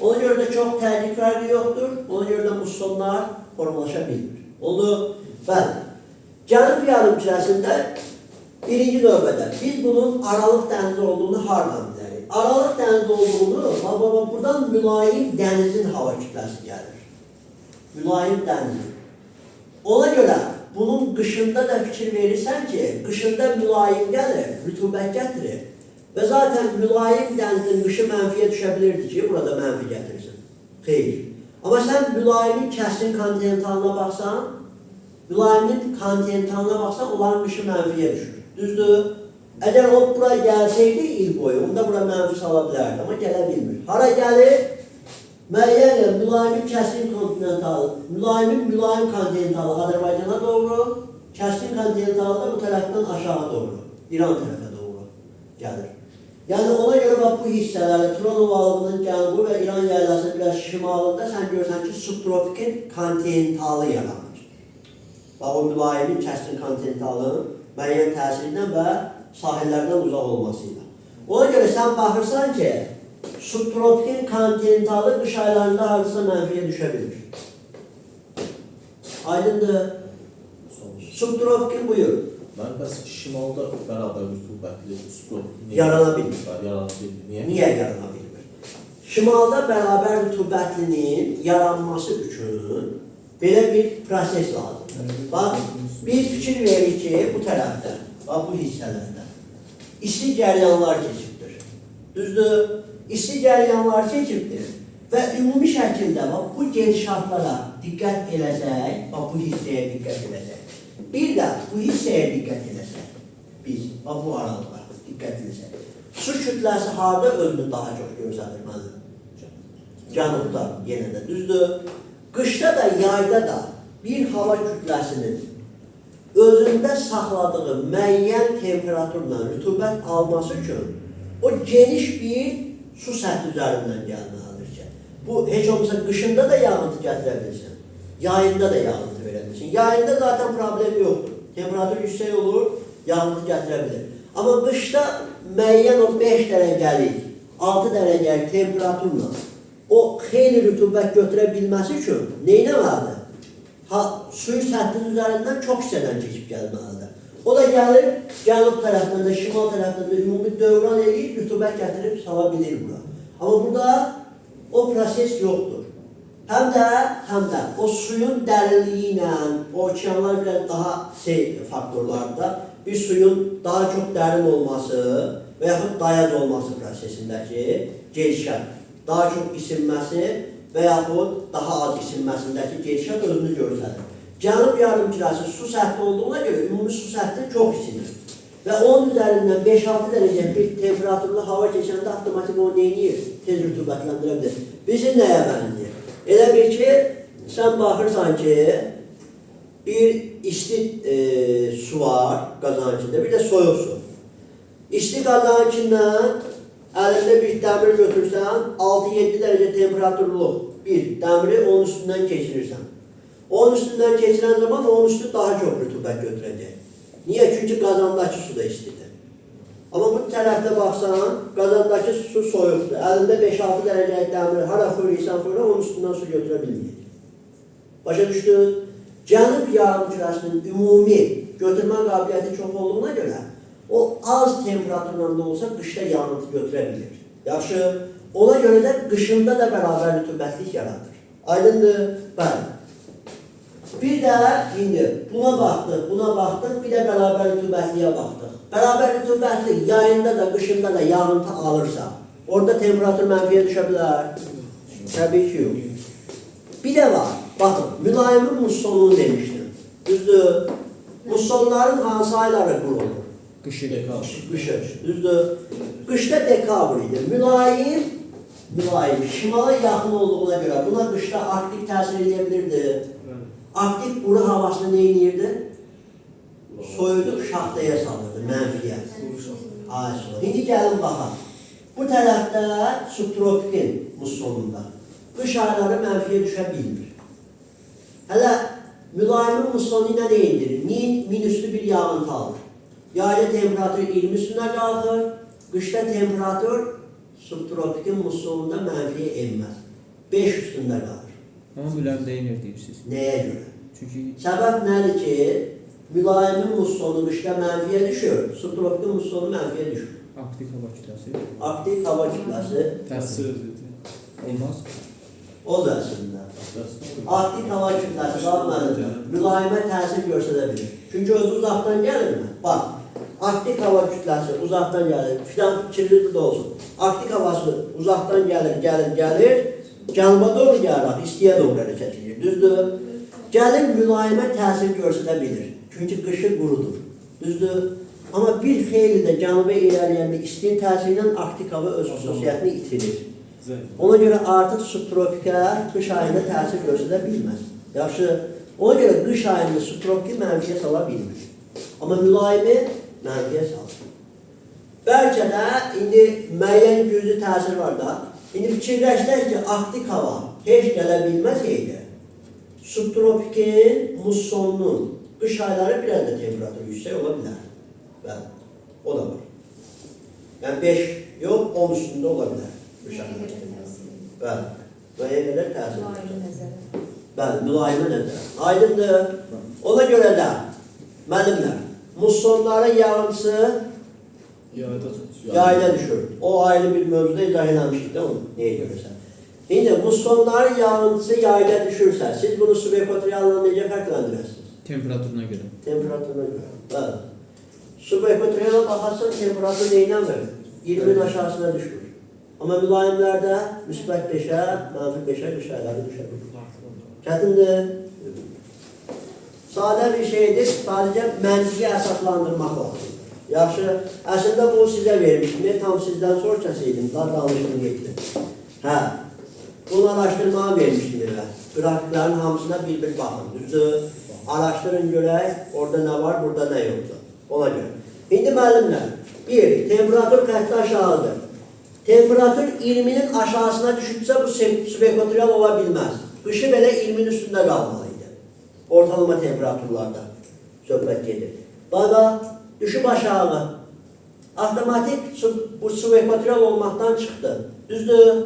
Ona görə də çox tərkib fərqi yoxdur. Ona görə də mussonlar formalaşa bilmir. Oldu? Bəli. Cənub yarımkürəsində birinci növbədə biz bunun Aralıq dənizi olduğunu hardan bilərik? Aralıq dənizi olduğunu, buradan mülayim dənizin hava kütləsi gəlir. Mülayim dənizin. Ona görə bunun qışında da fikir verirsən ki, qışında mülayim gəlir, rütubət gətirir. Və zaten mülayim dənizin qışı mənfiyə düşə bilirdi ki, burada mənfi gətirsin. Xeyr. Amma sən mülayimin kəskin kontinentalına baxsan, mülayimin kontinentalına baxsan, onların qışı mənfiyə düşür. Düzdür? Əgər o bura gəlsəydi il boyu, onda bura mənfi sala bilərdi, amma gələ bilmir. Hara gəlir? Müəyyən mülayimin kəskin kontinentalı, mülayim kontinentalı Azərbaycana doğru, kəskin kontinentalı da bu tərəfdən aşağı doğru, İran tərəfə doğru gəlir. Yəni ona görə bax bu hissələri, Turan ovalığının cənubu və İran yaylasının biraz şimalında sən görürsən ki, subtropikin kontinentalı yaranır. Bax o mülayimin kəskin kontinentalının müəyyən təsirindən və sahillərdən uzaq olmasıyla. Ona görə sən baxırsan ki, subtropikin kontinentalı qış aylarında hardasa mənfiyə düşə bilir. Aydındır. Subtropikin buyur. Mən bəs şimalda bərabər rütubətli subtropik Yarana bilmir. Yarana bilmir. Niyə? Niyə yarana bilmir? Şimalda bərabər rütubətlinin yaranması üçün belə bir proses lazımdır. Bax, biz fikir veririk ki, bu tərəfdə, bax bu hissələrdə isti cəryanlar keçibdir. Düzdür? İsti cəryanlar keçibdir və ümumi şəkildə bax, bu gedişatlara diqqət eləsək, bax bu hissəyə diqqət eləsək, bir də bu hissəyə diqqət eləsək, biz bax bu aralıqlara diqqət eləsək, su kütləsi harada özünü daha çox görsədir mənim? Cənubda yenə də, düzdür? Qışda da, yayda da bir hava kütləsinin özündə saxladığı müəyyən temperaturla rütubət alması üçün o geniş bir su səthi üzərindən gəlməlidir ki, bu heç olmasa qışında da yağıntı gətirə bilsin, yayında da yağıntı verə bilsin. Yayında zaten problem yoxdur. Temperatur yüksək olur, yağıntı gətirə bilir. Amma qışda müəyyən o 5 dərəcəlik, 6 dərəcəlik temperaturla o xeyli rütubət götürə bilməsi üçün neynəməlidir? Suyu səthinin üzərindən çox hissədən keçib gəlməlidir. O da gəlir, cənub tərəfdən də, şimal tərəfdən də ümumi dövran eləyib, rütubət gətirib sala bilir bura. Amma burada o proses yoxdur. Həm də o suyun dərinliyi ilə, o okeanlar biraz daha faktorlarda bir suyun daha çox dərin olması və yaxud dayaz olması prosesindəki gedişat, daha çox isinməsi və yaxud daha az isinməsindəki gedişat özünü göstərir. Cənub yarımkürəsi su səthi olduğuna görə ümumi su səthi çox isinir. Və onun üzərindən 5-6 dərəcə bir temperaturlu hava keçəndə avtomatik onu neyinir? Tez rütubətləndirə bilir. Bizim nəyə bənzəyir? Elə bir ki, sən baxırsan ki, bir isti su var qazanın içində, bir də soyuq su. İsti qazanın içindən əlində bir dəmir götürsən, 6-7 dərəcə temperaturluq bir dəmiri onun üstündən keçirirsən. Onun üstündən keçirən zaman onun üstü daha çox rütubət götürəcək. Niyə? Çünki qazandakı su da istidir. Amma bu tərəfdə baxsan, qazandakı su soyuqdur. Əlində 5-6 dərəcəlik dəmir hara fırlayırsan fırla, onun üstündən su götürə bilməyəcək. Başa düşdü? Cənub yarımkürəsinin ümumi götürmə qabiliyyəti çox olduğuna görə o az temperaturla da olsa qışda yağıntı götürə bilir. Yaxşı, ona görə də qışında da bərabər rütubətlik yaradır. Aydındır? Bəli. Bir də indi buna baxdıq, bir də bərabər rütubətliyə baxdıq. Bərabər rütubətlik yayında da, qışında da yağıntı alırsa, orada temperatur mənfiyə düşə bilər. Təbii ki, yox. Bir də var, baxın, mülayimin mussonunu demişdim. Düzdür, mussonların hansı ayları qurulur? Qışı. Qışı, düzdür. Qışda dekabr idi. Mülayim, şimala yaxın olduğuna görə buna qışda arktik təsir edə bilirdi. Arktik quru havasını nə edirdi? Soyudub şaxtaya salırdı, mənfiyə. İndi gəlin baxaq. Bu tərəfdə subtropikin mussonunda qış ayları mənfiyə düşə bilmir. Hələ mülayimin mussonu ilə nə indirir? Minüslü bir yağıntı alır. Yayda temperatur 20 üstünə qalxır, qışda temperatur subtropikin mussonunda mənfiyə enməz. 5 üstündə qalır. Amma mülayim deyinir deyirsiniz. Nəyə görə? Çünki Səbəb nədir ki, mülayimin mussonu qışda mənfiyə düşür, subtropikin mussonu mənfiyə düşür. aktiv hava kütləsi Aktiv hava kütləsi təsir olmaz. o da əslində. Aktiv hava kütləsi qalmalıdır. Mülayimə təsir göstərə bilir. Çünki özü uzaqdan gəlirmi? Bax, aktiv hava kütləsi uzaqdan gəlir. Filan fikirli də olsun. Aktiv havası uzaqdan gəlir, cənuba doğru gəlir, istiyə doğru hərəkət edir. Düzdür? Gəlir mülayimə təsir göstərə bilir. Çünki qışı qurudur. Düzdür? Amma bir xeyli də cənuba irəliyəndə istinin təsiri ilə aktiv hava öz xüsusiyyətini itirir. Ona görə artıq subtropikə qış ayında təsir göstərə bilməz. Yaxşı, ona görə qış ayında subtropiki mənfiyə sala bilmir. Amma mülayimi mənfiyə salır. Bəlkə də indi müəyyən güclü təsir var da, indi fikirləşdək ki, aktiv hava heç gələ bilməsəydi, subtropikin mussonunun qış ayları biraz da temperatur yüksək ola bilər. Bəli, o da var. Yəni 5 yox, 10 üstündə ola bilər. Bəli, müəyyən qədər təsir var. Bəli, mülayimə nəzər. Aydındır. Ona görə də, müəllimlər, mussonların yağıntısı yayda düşür. O ayrı bir mövzuda izah eləmişdik də onu, neyə görürsən. İndi mussonların yağıntısı yayda düşürsə, siz bunu subekvatorialla necə fərqləndirəsiniz? Temperaturuna görə. Temperaturuna görə. Bəli. Subekvatorialla baxarsan, temperatur neynəmir? 20'nin aşağısına düşür. Amma mülayimlərdə müsbət 5'ə, mənfi 5'ə qış ayları düşə bilir. Çətindir. Sadə bir şeydir, sadəcə mənfiyə əsaslandırmaq lazımdır. Yaxşı, əslində bunu sizə vermişdim, tam sizdən sonra kəsəydim, daha danışdım getdim. Hə, bunu araşdırmağa vermişdim elə. Qrafiklərin hamısına bir-bir baxın, düzdür? Araşdırın görək, orada nə var, burada nə yoxdur. Ona görə. İndi müəllimlər, bir, temperatur xətti aşağıdır. Temperatur 20'nin aşağısına düşübsə, bu subekvatorial ola bilməz. Qışı belə 20'nin üstündə qalmalıydı. Ortalama temperaturlarda söhbət gedir. Bax, düşüb aşağı. Avtomatik bu subekvatorial olmaqdan çıxdı. Düzdür?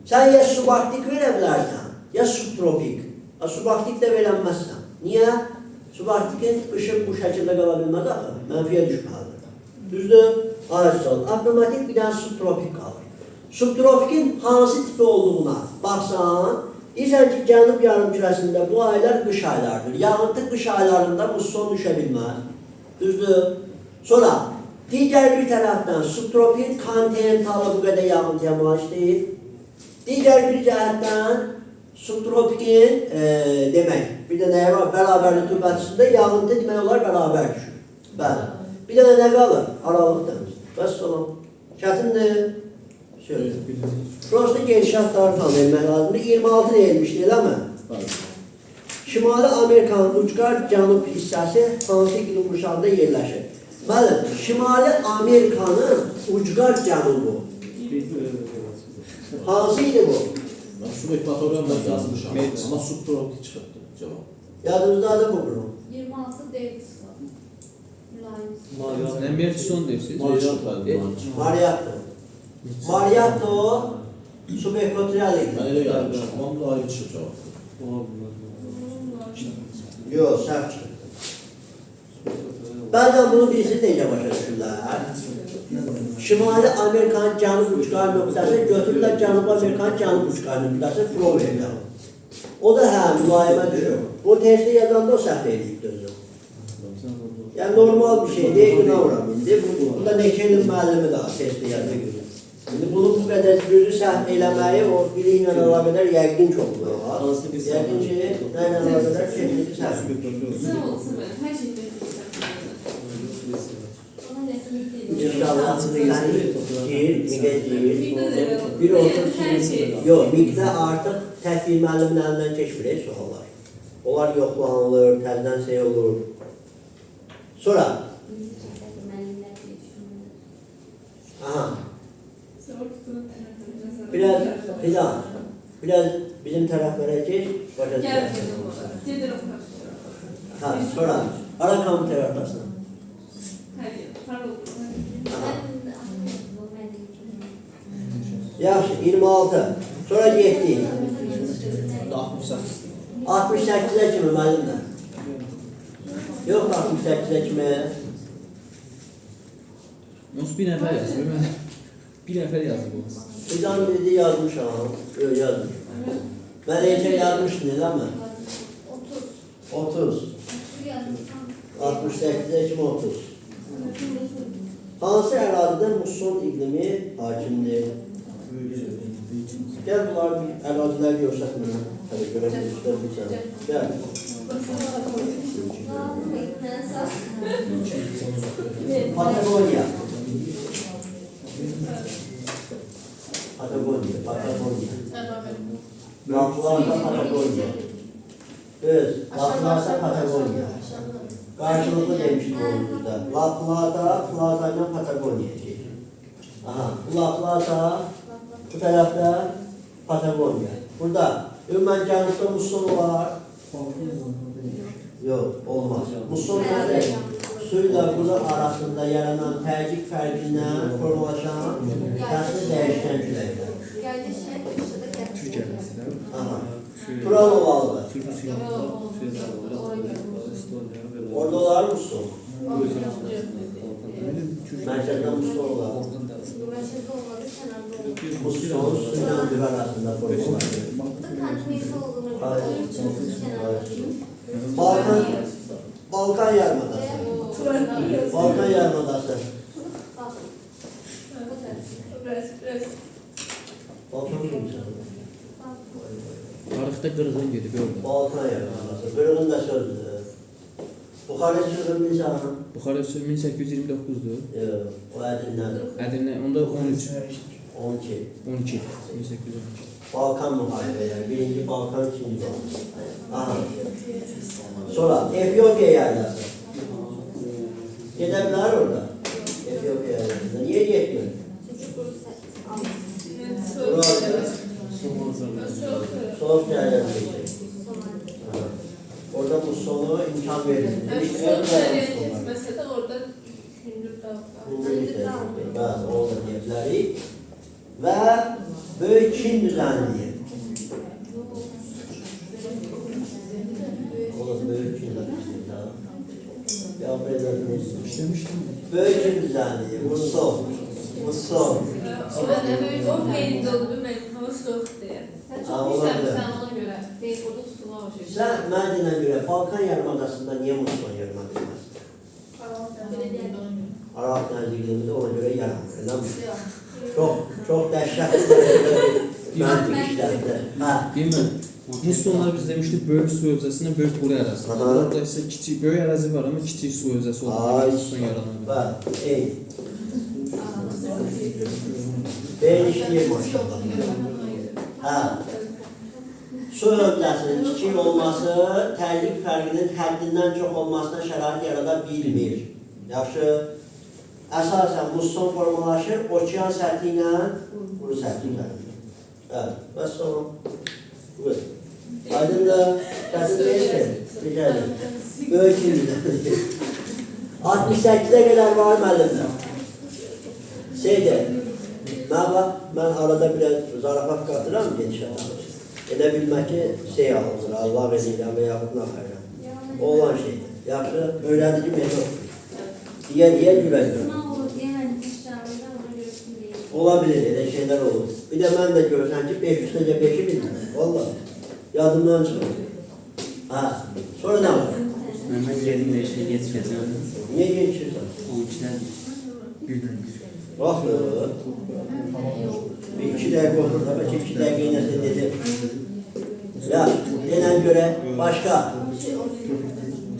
Sən ya subaktik verə bilərsən, ya subtropik. Subaktik də verənməzsən. Niyə? Subaktikin qışı bu şəkildə qala bilməz axı. Mənfiyə düşməlidir. Düzdür? Avtomatik bir dənə subtropik qalır. Subtropikin hansı tipi olduğuna baxsan, deyirsən ki, cənub yarımkürəsində bu aylar qış aylardır. Yağıntı qış aylarında musson düşə bilməz. Düzdür? Sonra, digər bir tərəfdən subtropik kontinentalı bu qədər yağıntıya malik deyil. Digər bir cəhətdən subtropikin, demək, bir də nəyə var, bərabərli tübətisində yağıntı demək olar bərabər düşür. Bəli. Bir də nə qalır? Aralıqdır. Bəs salam. Çətindir. Şöyle. Prosta genişatları tanıyırmaq lazımdır. 26 deyilmişdi, eləmi? Şimali Amerikanın ucqar cənub hissəsi hansı iqlim qurşağında yerləşir? Müəllim, Şimali Amerikanın ucqar cənubu hansı idi bu? Mən subekvatorial yazmışam, amma subtropik çıxıbdır cavab. Yadınızdadır bu bunu? 26 Davis var. Mülayim. Emerson deyirsiniz. Mariatto. Mariatto subekvatorial idi. Mən elə yazmışam, amma mülayim çıxıb cavab. Yox, səhv çıxır. Bəzən bunu birisi necə başa düşürlər? Şimali Amerikanın cənub ucqar nöqtəsi götürürlər Cənubi Amerikanın cənub ucqar nöqtəsi Florida. O da hə, mülayimə düşür. Bu testdə yazanda o səhv edib düzdür. Yəni normal bir şey deyil, inanmıram indi. Bu da Neçenin müəllimi daha testdə yazır. Şimdi bunu bu kadar gözü səhv eləməyi o biliklə əlaqədar yəqin çoxluğu var. Hansı bir Yəqin ki, nə ilə əlaqədar texniki səhv. Sağ olsun ben. Her şeyden Ona nəsil İnşallah sən gir, miqə gir. Bir Her otur şey. Yox, miqdə artıq təhvil müəllimin əlindən keçmir suallar. Onlar yoxlanılır, təzdən şey olur. Sonra, aha, biraz filan, biraz bizim tərəflərə geç, başa Gel düşək. dedim ona. Dedim ona. Ha, sonra, ara komitə ortasına. Hadi. Pardon. Yaxşı, 26. Sonra getdik. 68-ə kimi müəllimlər. Yox, 68-ə kimi. Yox, bir nəfər yazır. Mən bir nəfər yazdı bu. Fidan dedi yazmışam. Yox, yazmış. Mən elçə yazmışdım, eləmi? 30. 68-ə kimi 30. Hansı ərazidə muson iqlimi hakimdir? Gəl bunlar ərazilər görsək mənə. Hələ görə bilirsən. Gəl. Patagonya. Patagonya. Laflarda Patagonya. Öz, laflarda Patagonya. Karşılıklı demiştik oyunumuzda. Laflarda, Plaza ile Patagonya. Aha, bu laflarda, bu tarafta Patagonya. Burada ümumən cənubda muson var. Yok, olmaz. Muson nədir? Suyla bulu arasında yaranan təzyiq fərqindən formalaşan təsvir dəyişən küləklər. Aha. Turalovalı. Orada olar musun? Merkezde musun olar? Musun suyla bir arasında formalar. Balkan Yarımadası. Balkan Yarımadası. Balkan kimse? Tarixdə qırğın gedib orada. Balkan Yarımadası. Qırğın da sözdür. Buxarest sözü bilirsən? Buxarest 1829-dur. Yox, o Ədirnədir. Ədirnə onda 13. 12. 12. 1812. Balkan müharibələri. Birinci Balkan, ikinci Balkan. Aha. Sonra Efiopiya yayılası. Gedə bilər orada. Efiopiya yayılasında. Niyə getmir? Burada soğuk yayılası için. Orada bu sonu imkan verir. Son şəhərə getməsə də orada hündür dağlar. Bəli, orada deyə bilərik. Və böyük Çin düzənliyi. Orada böyük Çin düzənliyi. Ya belə İşləmişdim. böyük Çin düzənliyi. Muson. Muson. Mən böyük o qeyd oldu, mən hava soğuq deyə. Sən Ha, çox olabilir. işləmirsən ona görə. Deyib orada tutulma var. Sən mənə görə Balkan yarımadasında niyə muson yarımadı bilməzsən? Arap dənizliğində ona görə yaranır, elə mi? Çox dəhşətli məntiq işlərdir. Hə. Bilmem. Musonlar biz demiştik böyük su hövzəsindən böyük quru ərazi. Aha. Orada isə kiçik böyük ərazi var amma kiçik su hövzəsi Ay, olan muson yaranır. Bəli, ey. Beyin işləyir maşallah. Hə. Su hövzəsinin kiçik olması təzyiq fərqinin həddindən çox olmasına şərait yarada bilmir. Yaxşı, əsasən muson formalaşır okean səthi ilə quru səthi ilə. Bəli, və sonra buyur. Aydındır, qədir deyilsin, digəlir. Böyük ildir. 68-ə qədər var müəllimlər. Şeydir, mən arada biraz zarafat qatıram genişlədim. Elə bilmək ki, şey alınır, Allah verirəm və yaxud naxayla. O olan şeydir. Yaxşı, öyrədici metod. Diyə güləcəm. Ola bilir, elə şeylər olur. Bir də mən də görsən ki, 500-əcə 5-i bilmirəm. Valla, yadımdan çıxır. Hə, sonra nə var? Mən gedim də işə gecikəcəm. Niyə geçirsən? 12-dən Bir gün. Baxın. Bir 2 dəqiqə oturur da, bəlkə 2 dəqiqə nəsə dedi. Ya, denən görə başqa.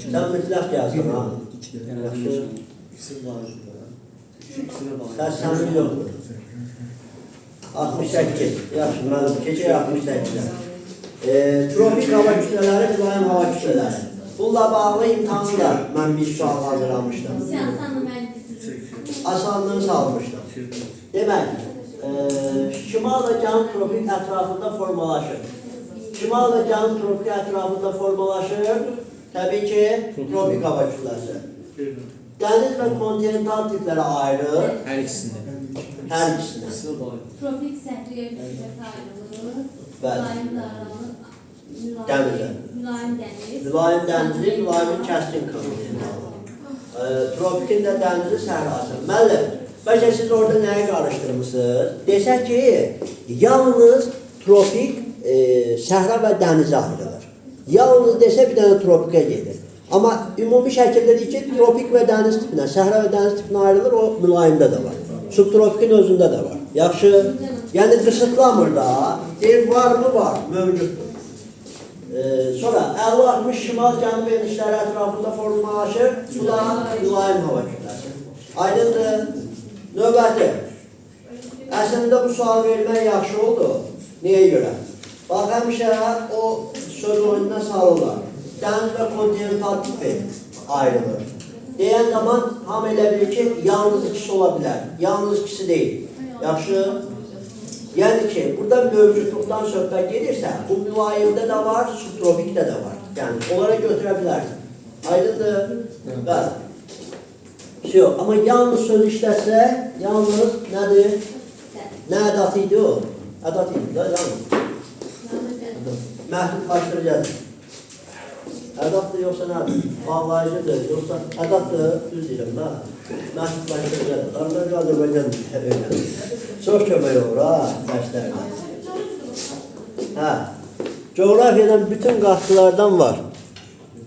Sən mütləq gəlsin, ha. Yaxşı. Səsənin yoxdur. 68. Yaxşı, mən keçək 68-ə. Tropik hava kütlələri, mülayim hava kütlələri. Bununla bağlı imtahanlar mən bir sual hazırlamışdım. Siyasanla mühendislik. Asanlığını salmışdım. Demək, şimal və cənub tropik ətrafında formalaşır. Şimal və cənub tropik ətrafında formalaşır. Təbii ki, tropik hava kütləsi. Dəniz və kontinental tiplərə ayrılır. Hər ikisində. Hər ikisində. Tropik səhriyə kütlət ayrılır. Bəli. Mülayim dağılır. Dənizə. Mülayim dəniz. Mülayim dənizi, mülayim kəskin kontinentalı. Tropikin də dənizi səhrası. Müəllim, bəlkə siz orada nəyə qarışdırmışsınız? Desək ki, yalnız tropik səhra və dənizə ayrılır. Yalnız desə bir dənə tropikə gedir. Amma ümumi şəkildə deyir ki, tropik və dəniz tipinə, səhra və dəniz tipinə ayrılır, o mülayimdə də var. Subtropikin özündə də var. Yaxşı, yəni qısıtlamır da, deyir var mı? Var, mövcuddur. Sonra 50-60 şimal-cənub enişləri ətrafında formalaşır, bu da mülayim hava kütləsi. Aydındır, növbəti. Əslində bu sual vermək yaxşı oldu. Niyə görə? Bax, həmişə o söz oyununa salırlar. Dəniz və kontinental tipi ayrılır. Deyən zaman hamı elə bilir ki, yalnız ikisi ola bilər. Yalnız ikisi deyil. Yaxşı? Yəni ki, burada mövcudluqdan söhbət gedirsə, bu mülayimdə də var, subtropikdə də var. Yəni, onlara götürə bilərsin. Aydındır? Bəli. Şey yox, amma yalnız söz işləsə, yalnız nədir? Nə ədatı idi o? Ədat idi da, yalnız. Məhdudlaşdıracaqdır. Ədatdır yoxsa nədir? Bağlayıcıdır, yoxsa ədatdır, düz deyirəm da. Məhdudlaşdıracaqdır. Arada Azərbaycan öyrənir. Çox kömək olur, ha, dərslərdə. Hə, coğrafiyadan bütün qatkılardan var.